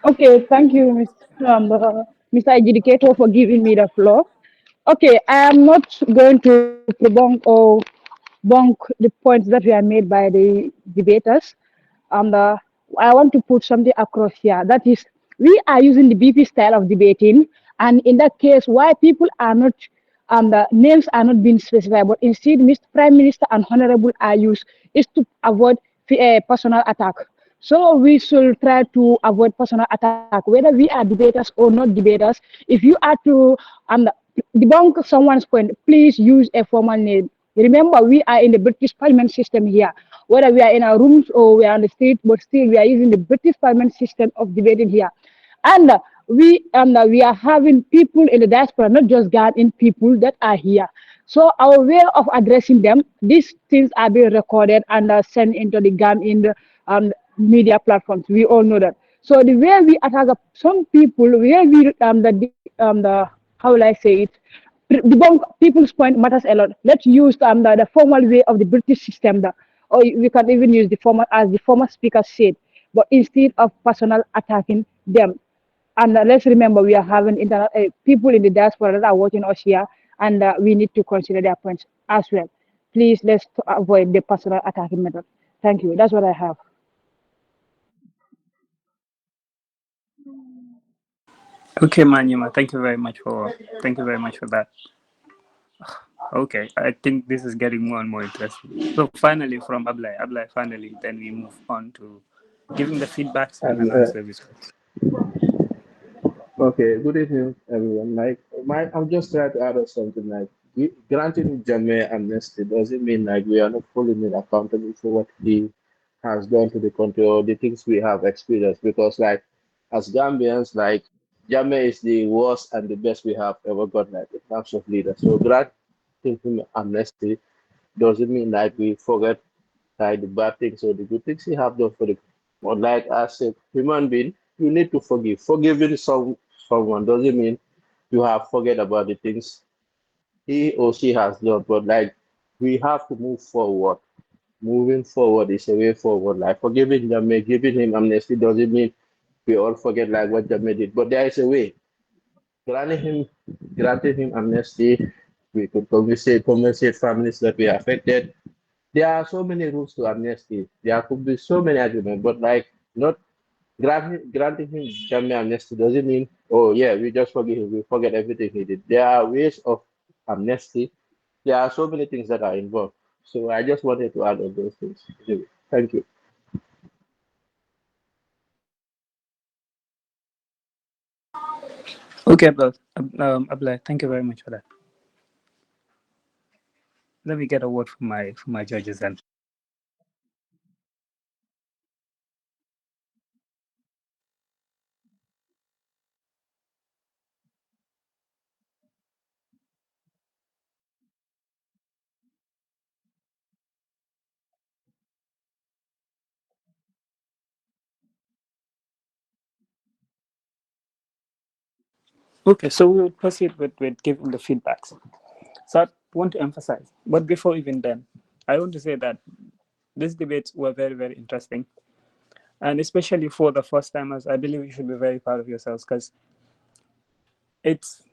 Okay, thank you, Mr. Adjudicator, for giving me the floor. Okay, I am not going to prolong or debunk the points that were made by the debaters. And I want to put something across here. That is, we are using the BP style of debating, and in that case, why people are not, the names are not being specified, but instead, Mr. Prime Minister and Honorable are used, is to avoid personal attack. So we should try to avoid personal attack, whether we are debaters or not debaters. If you are to debunk someone's point, please use a formal name. Remember, we are in the British Parliament system here. Whether we are in our rooms or we are on the street, but still we are using the British Parliament system of debating here. And we are having people in the diaspora, not just Ghanaian people that are here. So our way of addressing them, these things are being recorded and sent into the GAM-IND media platforms. We all know that. So the way we attack some people, where we the how will I say it? Debunk people's point matters a lot. Let's use the formal way of the British system, or we can even use the formal as the former speaker said, but instead of personal attacking them. And let's remember, we are having people in the diaspora that are watching us here, and we need to consider their points as well. Please, let's avoid the personal attacking method. Thank you. That's what I have. Okay, Manyima, thank you very much for that. Okay, I think this is getting more and more interesting. So finally, from Ablai, finally, then we move on to giving the feedbacks and And then answer this. okay, good evening, everyone. I'm just trying to add up something granting Jammeh amnesty doesn't mean we are not fully made accountable for what he has done to the country or the things we have experienced. Because as Gambians, Jammeh is the worst and the best we have ever got in terms of leaders. So granting him amnesty doesn't mean we forget the bad things or the good things he have done for the. But as a human being, you need to forgive. Forgiving someone doesn't mean you have forget about the things he or she has done. But we have to move forward. Moving forward is a way forward. Forgiving Jammeh, giving him amnesty doesn't mean we all forget what Jammeh did. But there is a way. Granting him, granting him amnesty, we could compensate families that were affected. There are so many rules to amnesty. There could be so many arguments, but not granting him Jammeh amnesty doesn't mean, oh yeah, we just forgive him, we forget everything he did. There are ways of amnesty. There are so many things that are involved. So I just wanted to add on those things. Anyway, thank you. Okay, Ablai, thank you very much for that. Let me get a word from my judges then. Okay, so we'll proceed with giving the feedbacks. So I want to emphasize, but before even then, I want to say that these debates were very, very interesting. And especially for the first timers, I believe you should be very proud of yourselves because it's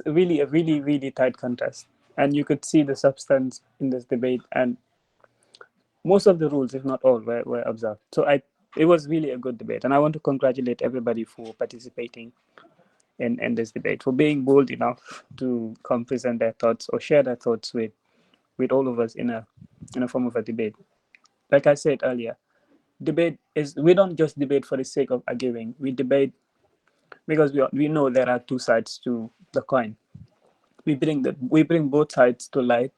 really a really, really tight contest. And you could see the substance in this debate, and most of the rules, if not all, were observed. So it was really a good debate. And I want to congratulate everybody for participating in this debate, for being bold enough to come present their thoughts or share their thoughts with all of us in a form of a debate. Like I said earlier, debate is, we don't just debate for the sake of arguing. We debate because we know there are two sides to the coin. We bring both sides to light,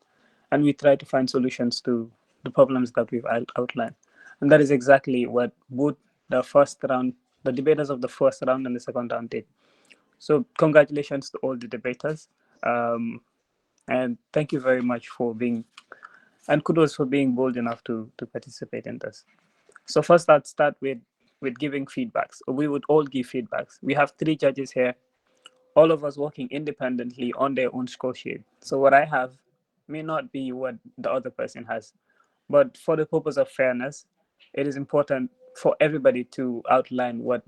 and we try to find solutions to the problems that we've outlined. And that is exactly what both the debaters of the first round and the second round did. So congratulations to all the debaters, and thank you very much for and kudos for being bold enough to participate in this. So first, I'd start with giving feedbacks. We would all give feedbacks. We have 3 judges here, all of us working independently on their own score sheet. So what I have may not be what the other person has, but for the purpose of fairness, it is important for everybody to outline what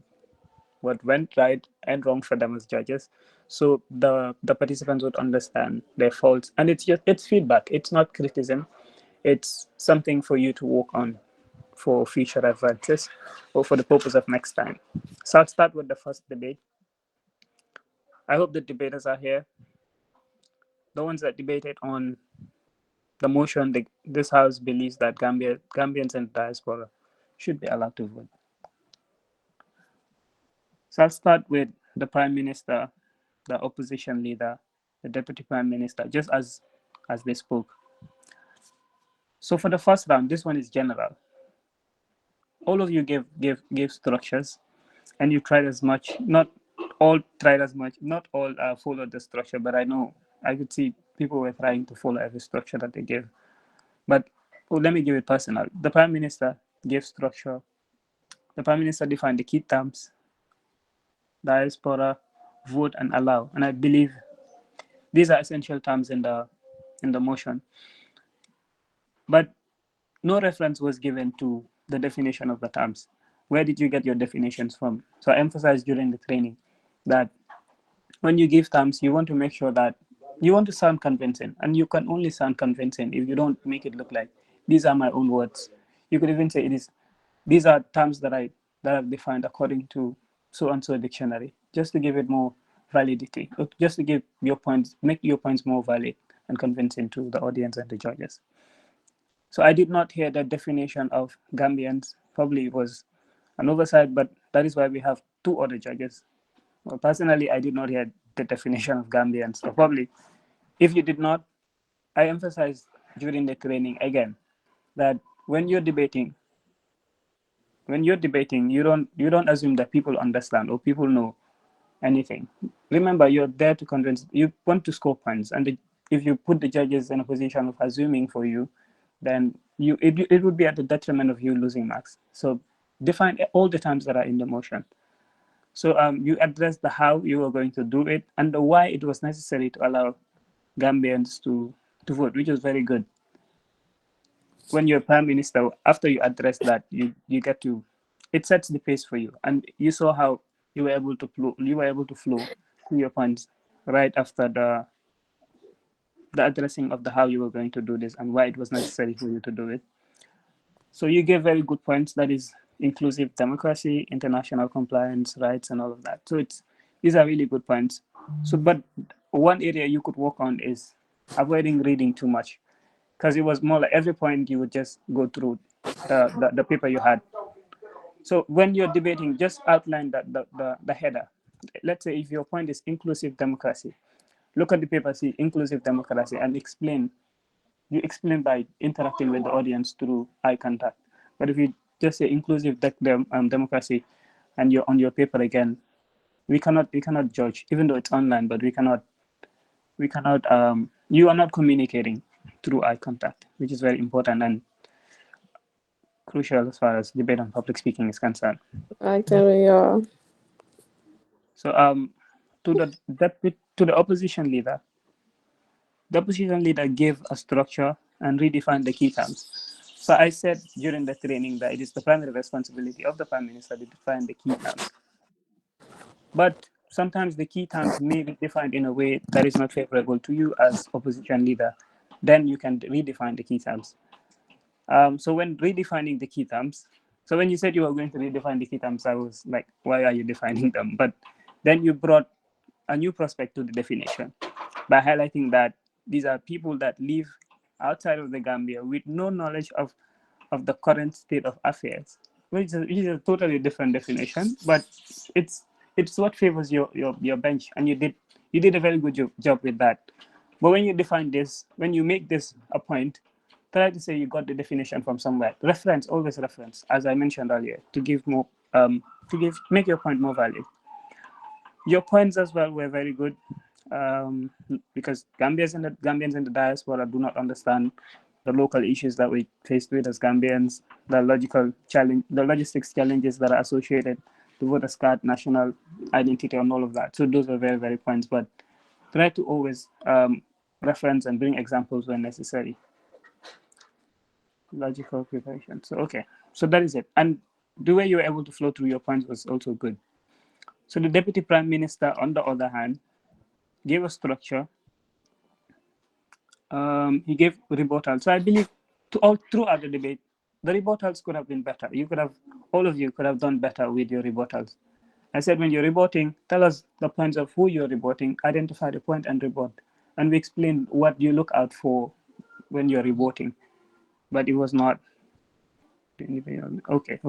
went right and wrong for them as judges, so the participants would understand their faults. And it's feedback. It's not criticism. it's something for you to work on for future advances or for the purpose of next time. So I'll start with the first debate. I hope the debaters are here. The ones that debated on the motion, this House believes that Gambians and diaspora should be allowed to vote. So I'll start with the Prime Minister, the opposition leader, the Deputy Prime Minister, just as they spoke. So for the first round, this one is general. All of you gave structures, and you tried as much. Not all tried as much. Not all followed the structure, but I could see people were trying to follow every structure that they gave. But let me give it personal. The Prime Minister gave structure. The Prime Minister defined the key terms: diaspora, vote, and allow. And I believe these are essential terms in the motion. But no reference was given to the definition of the terms. Where did you get your definitions from? So I emphasized during the training that when you give terms, you want to make sure that you want to sound convincing, and you can only sound convincing if you don't make it look like these are my own words. You could even say these are terms that I've defined according to so and so dictionary, just to give it more validity, just to give your points, make your points more valid and convincing to the audience and the judges. So I did not hear the definition of Gambians. Probably it was an oversight, but that is why we have two other judges. Well, personally, I did not hear the definition of Gambians. So probably, if you did not, I emphasized during the training again that when you're debating, you don't assume that people understand or people know anything. Remember, you're there to convince. You want to score points, and if you put the judges in a position of assuming for you, then it would be at the detriment of you losing marks. So define all the terms that are in the motion. So you address the how you were going to do it and the why it was necessary to allow Gambians to vote, which is very good. When you're prime minister, after you address that, you get to, it sets the pace for you, and you saw how you were able to flow to your points right after the addressing of the how you were going to do this and why it was necessary for you to do it. So you gave very good points. That is inclusive democracy, international compliance, rights, and all of that. So these are really good points. So, but one area you could work on is avoiding reading too much, because it was more like every point you would just go through the paper you had. So when you're debating, just outline the header. Let's say if your point is inclusive democracy, look at the paper, see inclusive democracy, and explain. You explain by interacting with the audience through eye contact. But if you just say inclusive democracy, and you're on your paper again, we cannot judge, even though it's online. But we cannot. You are not communicating through eye contact, which is very important and crucial as far as debate and public speaking is concerned. Actually, yeah. So to the opposition leader. The opposition leader gave a structure and redefined the key terms. So I said during the training that it is the primary responsibility of the Prime Minister to define the key terms. But sometimes the key terms may be defined in a way that is not favorable to you as opposition leader. Then you can redefine the key terms. So when redefining the key terms, so when you said you were going to redefine the key terms, I was like, why are you defining them? But then you brought a new prospect to the definition by highlighting that these are people that live outside of the Gambia with no knowledge of the current state of affairs, which is a totally different definition, but it's what favors your bench, and you did a very good job with that. But when you define this, when you make this a point, try to say you got the definition from somewhere. Reference, always reference, as I mentioned earlier, to give more make your point more valid. Your points as well were very good, because Gambians in the diaspora do not understand the local issues that we faced with as Gambians, the logistics challenges that are associated to voters card, national identity, and all of that. So those are very, very points. But try to always reference and bring examples when necessary. Logical preparation. So okay, so that is it. And the way you were able to flow through your points was also good. So the Deputy Prime Minister, on the other hand, gave a structure. He gave rebuttal. So I believe all throughout the debate, the rebuttals could have been better. You could have, all of you could have done better with your rebuttals. I said, when you're rebutting, tell us the points of who you're rebutting, identify the point and rebut. And we explain what you look out for when you're rebutting. But it was not. Okay.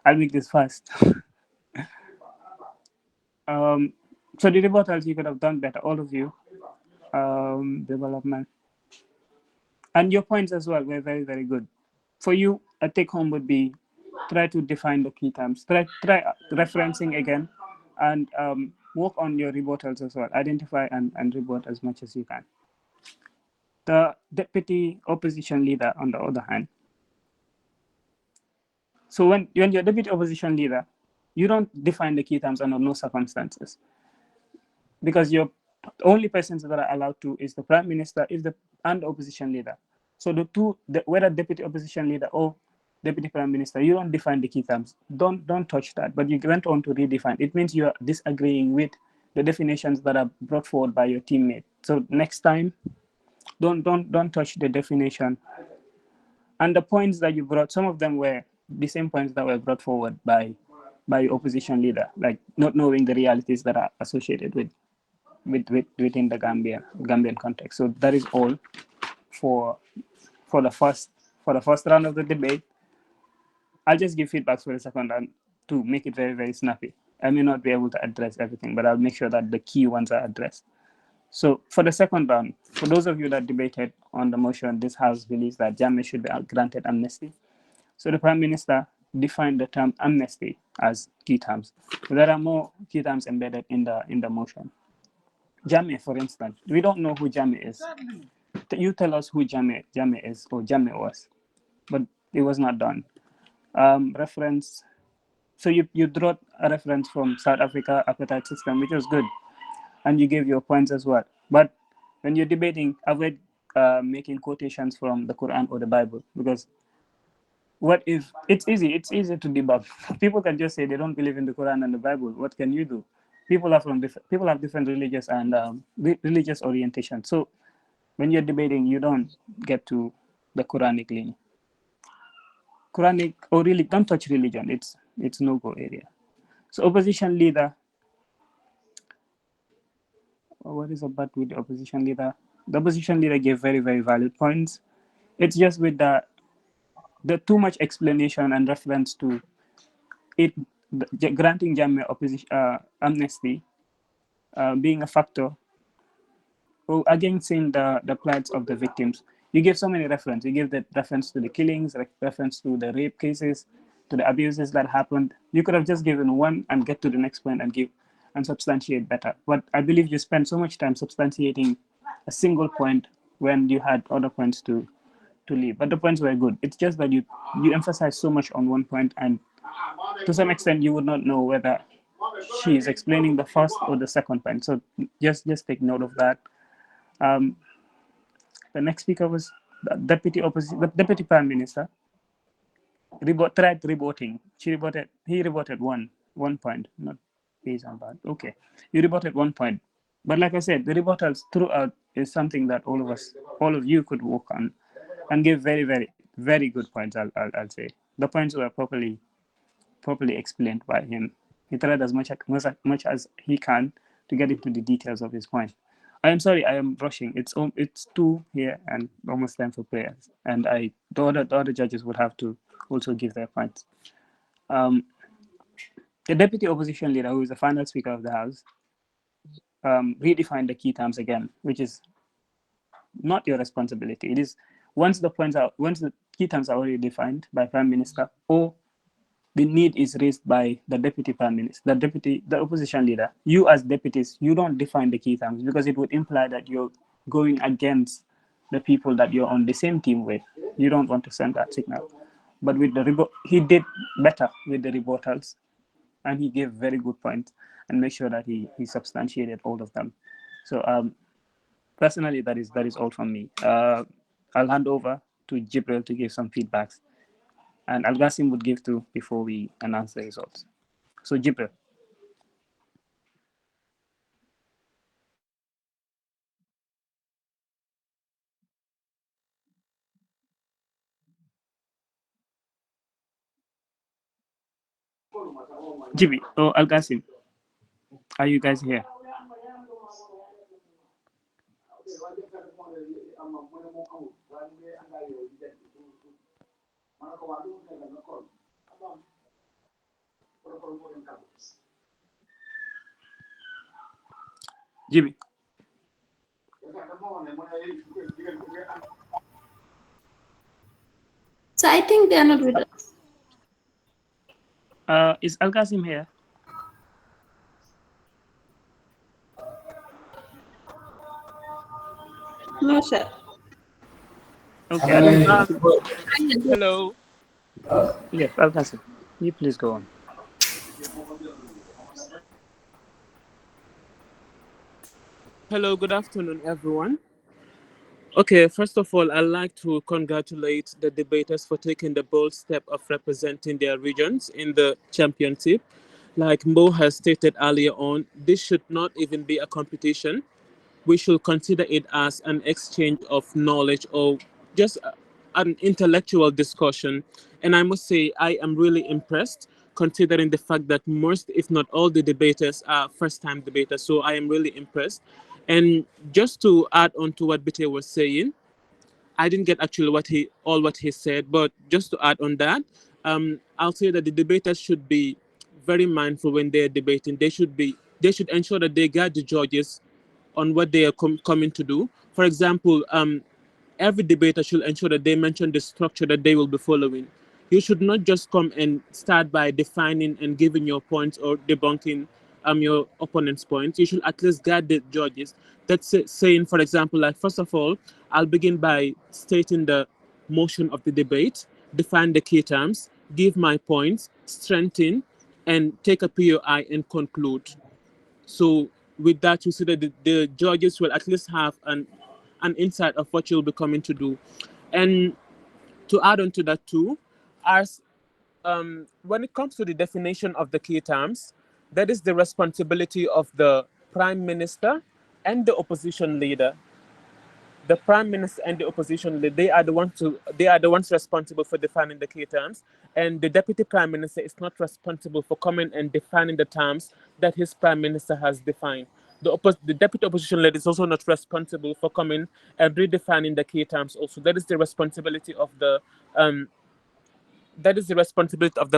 I'll make this fast. So the rebuttals you could have done better, all of you. Development. And your points as well were very, very good. For you, a take home would be try to define the key terms. Try referencing again, and work on your rebuttals as well. Identify and rebut as much as you can. The deputy opposition leader, on the other hand, so when you're deputy opposition leader, you don't define the key terms under no circumstances, because your only persons that are allowed to is the prime minister and the opposition leader. So whether deputy opposition leader or deputy prime minister, you don't define the key terms. Don't touch that. But you went on to redefine. It means you are disagreeing with the definitions that are brought forward by your teammate. So next time, don't touch the definition. And the points that you brought, some of them were the same points that were brought forward by opposition leader, like not knowing the realities that are associated within the Gambian context. So that is all for the first round of the debate. I'll just give feedbacks for the second round to make it very, very snappy. I may not be able to address everything, but I'll make sure that the key ones are addressed. So for the second round, for those of you that debated on the motion, this House believes that Jammeh should be granted amnesty. So the Prime Minister defined the term amnesty as key terms. There are more key terms embedded in the motion. Jammeh, for instance, we don't know who Jammeh is. You tell us who Jammeh is or Jammeh was, but it was not done. Reference. So you drew a reference from South Africa apartheid system, which was good, and you gave your points as well. But when you're debating, avoid making quotations from the Quran or the Bible, because what if it's easy to debug. People can just say they don't believe in the Quran and the Bible. What can you do? People have different religious and religious orientation. So when you're debating, you don't get to the Quranic lineage. Quranic or really don't touch religion. It's no-go area. So opposition leader. What is about with the opposition leader? The opposition leader gave very, very valid points. It's just with the too much explanation and reference to it granting Jammeh amnesty being a factor against the plights of the victims. You gave so many references. You gave the reference to the killings, reference to the rape cases, to the abuses that happened. You could have just given one and get to the next point and give and substantiate better. But I believe you spent so much time substantiating a single point when you had other points to leave. But the points were good. It's just that you emphasize so much on one point, and to some extent you would not know whether she is explaining the first or the second point. So just take note of that. The next speaker was the deputy prime minister. Tried rebutting. He rebutted one point, not based on that. Okay, you rebutted one point, but like I said, the rebuttals throughout is something that all of you could work on, and give very, very, very good points. I'll say the points were properly explained by him. He tried as much as he can to get into the details of his point. I am sorry, I am rushing. It's 2 here and almost time for prayers, and the other judges would have to also give their points. The deputy opposition leader, who is the final speaker of the House, redefined the key terms again, which is not your responsibility. It is once the key terms are already defined by Prime Minister, or the need is raised by the deputy prime minister, the opposition leader. You as deputies, you don't define the key terms, because it would imply that you're going against the people that you're on the same team with. You don't want to send that signal. But with he did better with the rebuttals, and he gave very good points and make sure that he substantiated all of them. So personally, that is all from me. I'll hand over to Jibril to give some feedbacks, and Al-Ghasim would give too before we announce the results. So Jibril. Jibi or Al Qasim, are you guys here? Jibi. So I think they are not with us. Is Al Qasim here? No, sir. Okay, I don't think. Hello. Yes, Al Qasim. You please go on. Hello, good afternoon, everyone. Okay, first of all, I'd like to congratulate the debaters for taking the bold step of representing their regions in the championship. Like Mo has stated earlier on, this should not even be a competition. We should consider it as an exchange of knowledge or just an intellectual discussion. And I must say, I am really impressed considering the fact that most, if not all, the debaters are first-time debaters. So I am really impressed. And just to add on to what Bite was saying, I didn't get actually what he said, but just to add on that, I'll say that the debaters should be very mindful when they're debating. They should ensure that they guide the judges on what they are coming to do. For example, every debater should ensure that they mention the structure that they will be following. You should not just come and start by defining and giving your points or debunking your opponent's points. You should at least guide the judges. That's saying, for example, like first of all, I'll begin by stating the motion of the debate, define the key terms, give my points, strengthen, and take a POI and conclude. So with that, you see that the judges will at least have an insight of what you'll be coming to do. And to add on to that too, as when it comes to the definition of the key terms, that is the responsibility of the prime minister and the opposition leader. The prime minister and the opposition leader, they are the ones responsible for defining the key terms, and the deputy prime minister is not responsible for coming and defining the terms that his prime minister has defined. The deputy opposition leader is also not responsible for coming and redefining the key terms. Also, that is the responsibility of the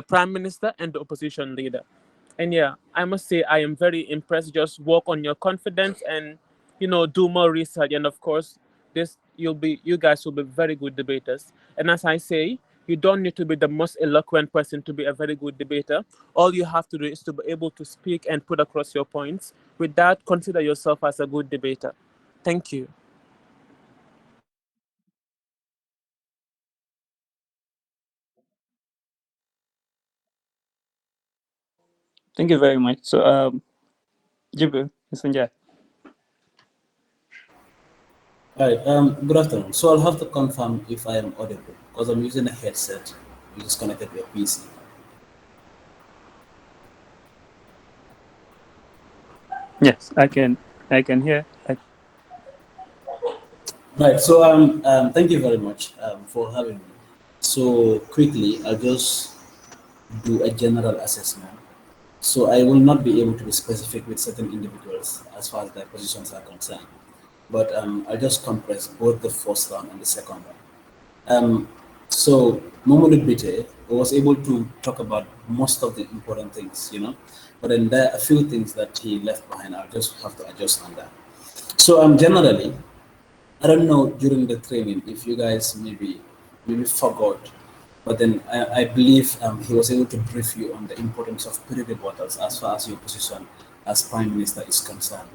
prime minister and the opposition leader. And yeah, I must say I am very impressed. Just work on your confidence and do more research. And of course, you guys will be very good debaters. And as I say, you don't need to be the most eloquent person to be a very good debater. All you have to do is to be able to speak and put across your points. With that, consider yourself as a good debater. Thank you. Thank you very much. So, Jibril, Mr. Hi, good afternoon. So I'll have to confirm if I am audible because I'm using a headset. You just connected to a PC. Yes, I can hear. Right. So thank you very much for having me. So quickly, I'll just do a general assessment. So I will not be able to be specific with certain individuals as far as their positions are concerned, but I'll just compress both the first round and the second round. So Momodu Bite was able to talk about most of the important things, but then there are a few things that he left behind. I'll just have to adjust on that. So generally, I don't know during the training if you guys maybe forgot, but then I believe he was able to brief you on the importance of pre-rebuttals as far as your position as Prime Minister is concerned.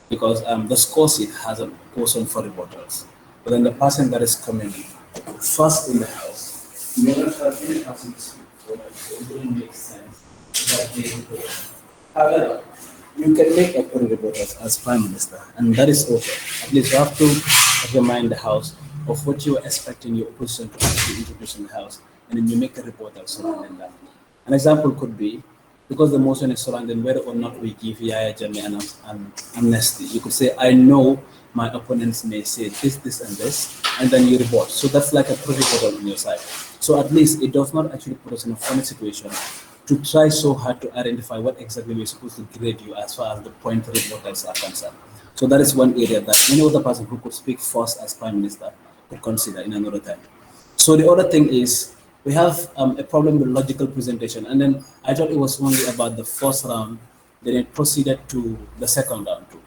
Because the score sheet has a portion for rebuttals, but then the person that is coming first in the house may not have any person to speak for that, so it wouldn't make sense that they. However, you can make a pre-rebuttals as Prime Minister, and that is okay. At least you have to remind the House of what you are expecting your opposition to actually introduce in the House, and then you make a rebuttal surrounding that. An example could be, because the motion is surrounding whether or not we give Yahya Jammeh an amnesty, you could say, I know my opponents may say this, and this, and then you rebut. So that's like a pre-rebuttal on your side. So at least it does not actually put us in a funny situation to try so hard to identify what exactly we're supposed to grade you as far as the point reporters are concerned. So that is one area that any other person who could speak first as Prime Minister could consider in another time. So the other thing is we have a problem with logical presentation. And then I thought it was only about the first round, then it proceeded to the second round too.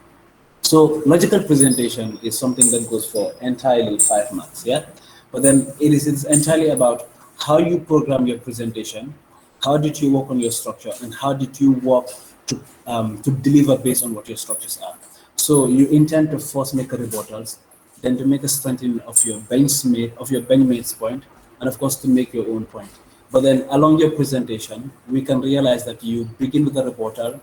So logical presentation is something that goes for entirely 5 marks, yeah? But then it's entirely about how you program your presentation, how did you work on your structure, and how did you work to deliver based on what your structures are. So you intend to first make a rebuttals, then to make a strengthening of your benchmate's point, and of course to make your own point. But then along your presentation, we can realize that you begin with a rebuttal,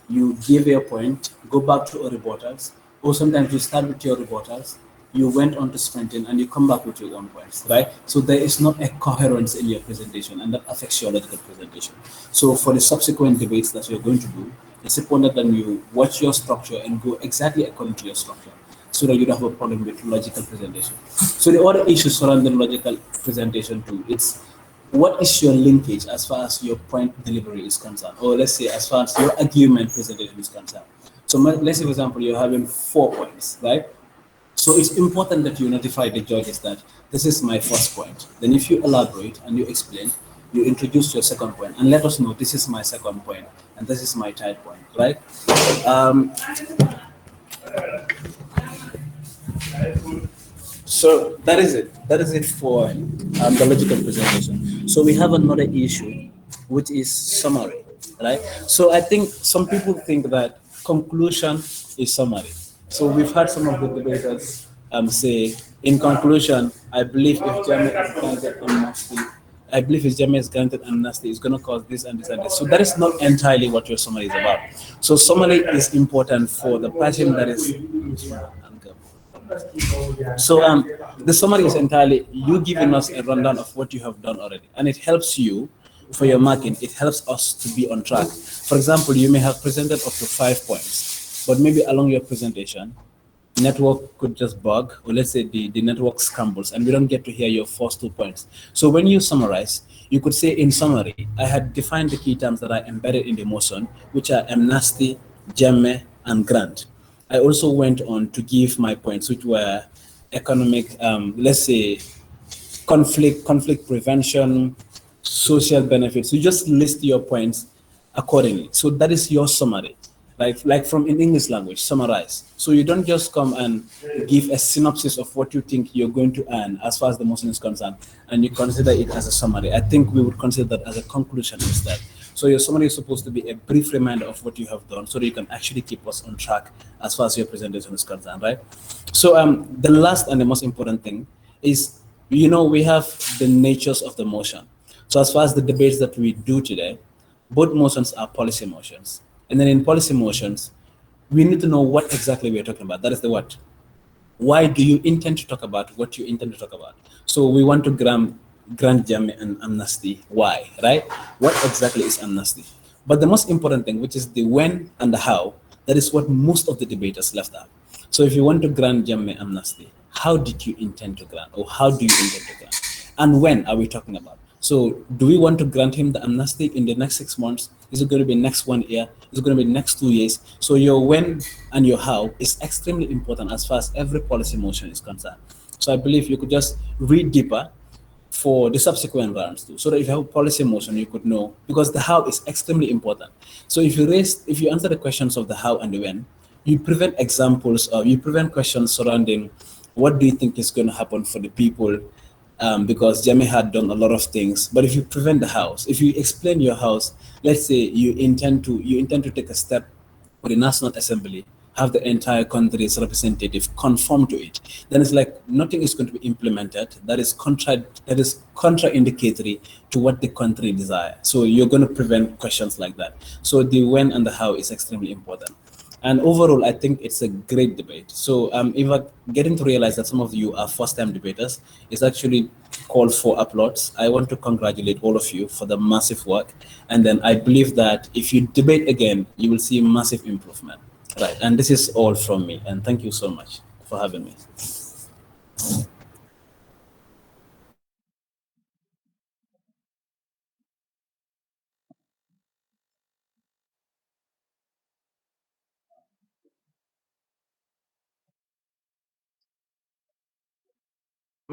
you give your point, go back to your rebuttals, or sometimes you start with your rebuttals, you went on to strengthen, and you come back with your own points, right? So there is not a coherence in your presentation, and that affects your logical presentation. So for the subsequent debates that you're going to do, it's important that you watch your structure and go exactly according to your structure, so that you don't have a problem with logical presentation. So the other issues surrounding logical presentation too, it's what is your linkage as far as your point delivery is concerned, or let's say as far as your argument presentation is concerned. So let's say, for example, you're having 4 points, right? So it's important that you notify the judges that this is my first point. Then if you elaborate and you explain, you introduce your second point and let us know this is my second point and this is my third point, right? So that is it. That is it for the logical presentation. So we have another issue, which is summary, right? So I think some people think that conclusion is summary. So we've had some of the debaters say, in conclusion, I believe if Jammeh is granted amnesty, it's going to cause this and this and this. So that is not entirely what your summary is about. So summary is important for the person that is. So the summary is entirely you giving us a rundown of what you have done already, and it helps you for your marking. It helps us to be on track. For example, you may have presented up to 5 points, but maybe along your presentation, network could just bug, or let's say the network scrambles, and we don't get to hear your first 2 points. So when you summarize, you could say in summary, I had defined the key terms that are embedded in the motion, which are amnesty, Jammeh, and grant. I also went on to give my points, which were economic, let's say, conflict prevention, social benefits. You just list your points accordingly. So that is your summary, like from in English language, summarize. So you don't just come and give a synopsis of what you think you're going to earn as far as the motion is concerned, and you consider it as a summary. I think we would consider that as a conclusion instead. So your summary is supposed to be a brief reminder of what you have done, so that you can actually keep us on track as far as your presentation is concerned, right? So the last and the most important thing is, we have the natures of the motion. So as far as the debates that we do today, both motions are policy motions. And then in policy motions, we need to know what exactly we are talking about. That is the what. Why do you intend to talk about what you intend to talk about? So we want to grant Jammeh an amnesty. Why, right? What exactly is amnesty? But the most important thing, which is the when and the how, that is what most of the debaters left out. So if you want to grant Jammeh amnesty, how did you intend to grant, or how do you intend to grant? And when are we talking about? So do we want to grant him the amnesty in the next 6 months? Is it going to be next 1 year? Is it going to be next 2 years? So your when and your how is extremely important as far as every policy motion is concerned. So I believe you could just read deeper for the subsequent rounds too, so that if you have a policy motion, you could know, because the how is extremely important. So if you answer the questions of the how and the when, you prevent examples, or you prevent questions surrounding what do you think is going to happen for the people, because Jammeh had done a lot of things. But if you prevent the house, if you explain your house, let's say you intend to take a step for the National Assembly, have the entire country's representative conform to it, then it's like nothing is going to be implemented that is contraindicatory to what the country desire. So you're going to prevent questions like that. So the when and the how is extremely important. And overall, I think it's a great debate. So if I'm getting to realize that some of you are first-time debaters, it's actually called for applause. I want to congratulate all of you for the massive work. And then I believe that if you debate again, you will see massive improvement. Right, and this is all from me. And thank you so much for having me.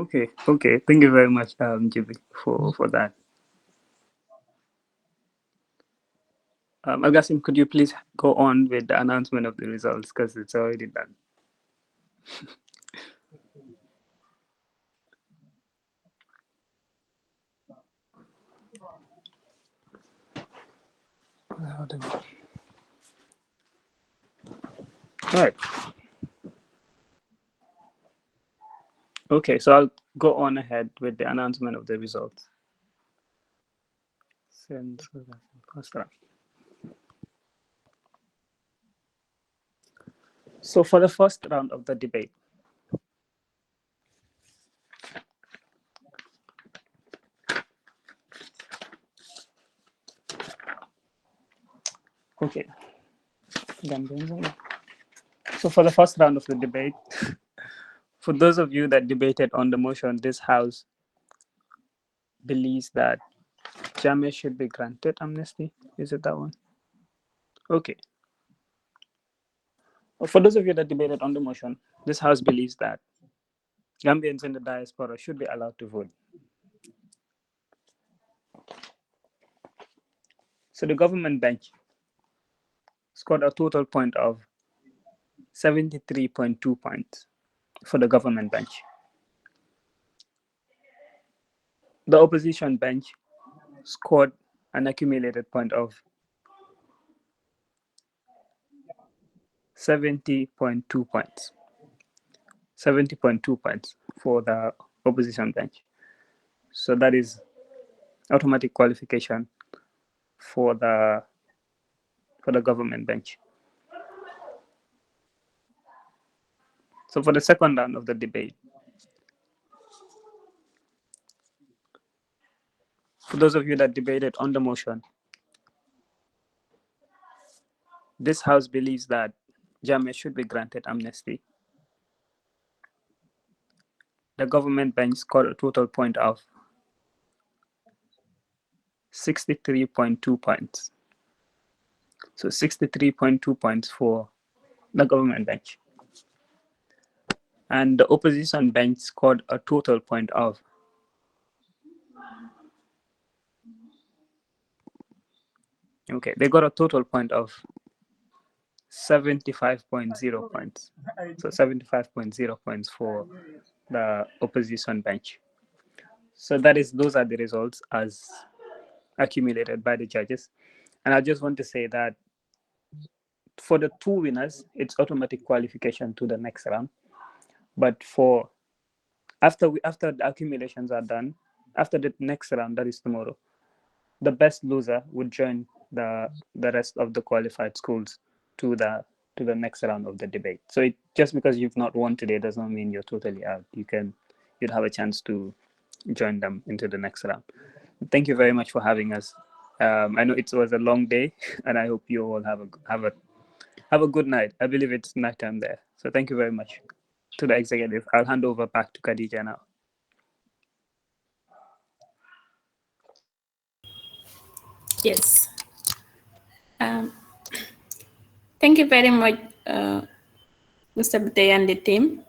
Okay. Thank you very much, Jibi, for that. Agasim, could you please go on with the announcement of the results because it's already done. All right. Okay, so I'll go on ahead with the announcement of the results. So for the first round of the debate, okay. So for the first round of the debate, for those of you that debated on the motion, this House believes that Jammeh should be granted amnesty. Is it that one? Okay. For those of you that debated on the motion, this House believes that Gambians in the diaspora should be allowed to vote. So the government bench scored a total point of 73.2 points for the government bench. The opposition bench scored an accumulated point of 70.2 points. 70.2 points for the opposition bench. So that is automatic qualification for the government bench. So for the second round of the debate, for those of you that debated on the motion, this House believes that Jammeh should be granted amnesty. The government bench scored a total point of 63.2 points. So 63.2 points for the government bench. And the opposition bench scored a total point of 75.0 points. So 75.0 points for the opposition bench. So those are the results as accumulated by the judges. And I just want to say that for the two winners, it's automatic qualification to the next round. But for after the accumulations are done, after the next round, that is tomorrow, the best loser would join the rest of the qualified schools to the next round of the debate. So just because you've not won today does not mean you're totally out. You'd have a chance to join them into the next round. Thank you very much for having us. I know it was a long day, and I hope you all have a good night. I believe it's nighttime there. So thank you very much to the executive. I'll hand over back to Khadija now. Yes. Thank you very much, Mr. Bute and the team.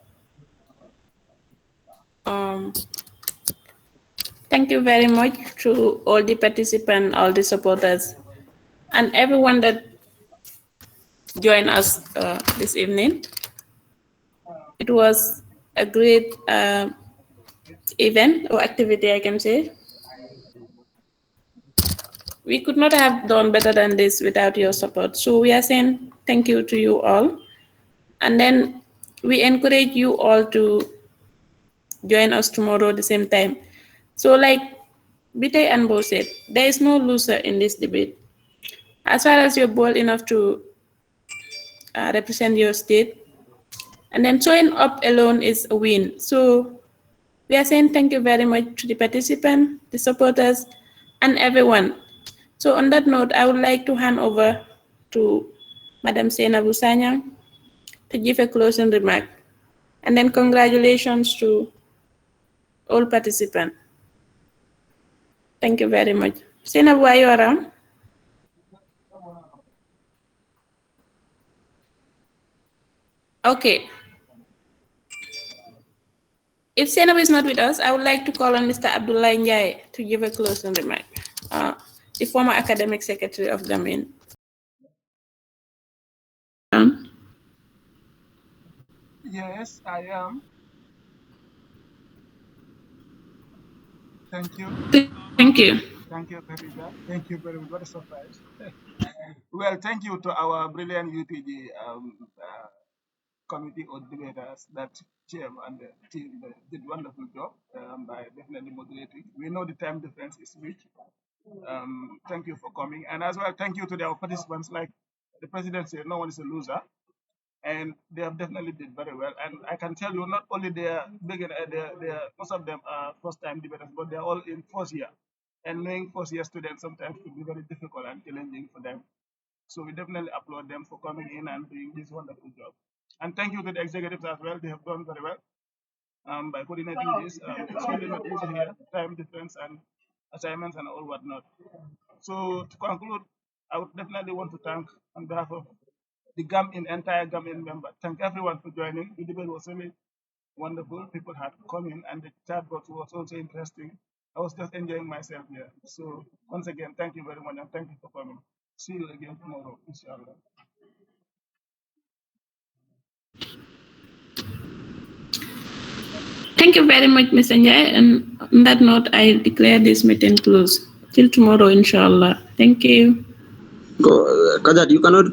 Thank you very much to all the participants, all the supporters, and everyone that joined us this evening. It was a great event or activity, I can say. We could not have done better than this without your support. So we are saying thank you to you all. And then we encourage you all to join us tomorrow at the same time. So like Bite and Bo said, there is no loser in this debate. As far as you're bold enough to represent your state, and then showing up alone is a win. So we are saying thank you very much to the participants, the supporters, and everyone. So on that note, I would like to hand over to Madam Sena Busanya to give a closing remark. And then congratulations to all participants. Thank you very much. Sena, are you around? Okay. If Senab is not with us, I would like to call on Mr. Abdullah Njai to give a closing remark. The former academic secretary of GAM-IND. Yes, I am. Thank you. Thank you. Thank you, Khadija. Thank you very much. What a surprise. Well, thank you to our brilliant UTG committee of debaters that chair and the team did wonderful job by definitely moderating. We know the time difference is huge. Thank you for coming. And as well, thank you to our participants. Like the president said, no one is a loser. And they have definitely did very well. And I can tell you, not only they're most of them are first-time debaters, but they're all in first year. And knowing first-year students sometimes can be very difficult and challenging for them. So we definitely applaud them for coming in and doing this wonderful job. And thank you to the executives as well. They have done very well by coordinating this. It's really not easy here, time difference and assignments and all whatnot. So to conclude, I would definitely want to thank on behalf of the GAM-IND, entire GAM-IND member. Thank everyone for joining. The debate was really wonderful. People had come in and the chat box was also interesting. I was just enjoying myself here. So once again, thank you very much and thank you for coming. See you again tomorrow, inshallah. Thank you very much, Mr. Njai. And on that note, I declare this meeting closed. Till tomorrow, inshallah. Thank you. Kajat, you cannot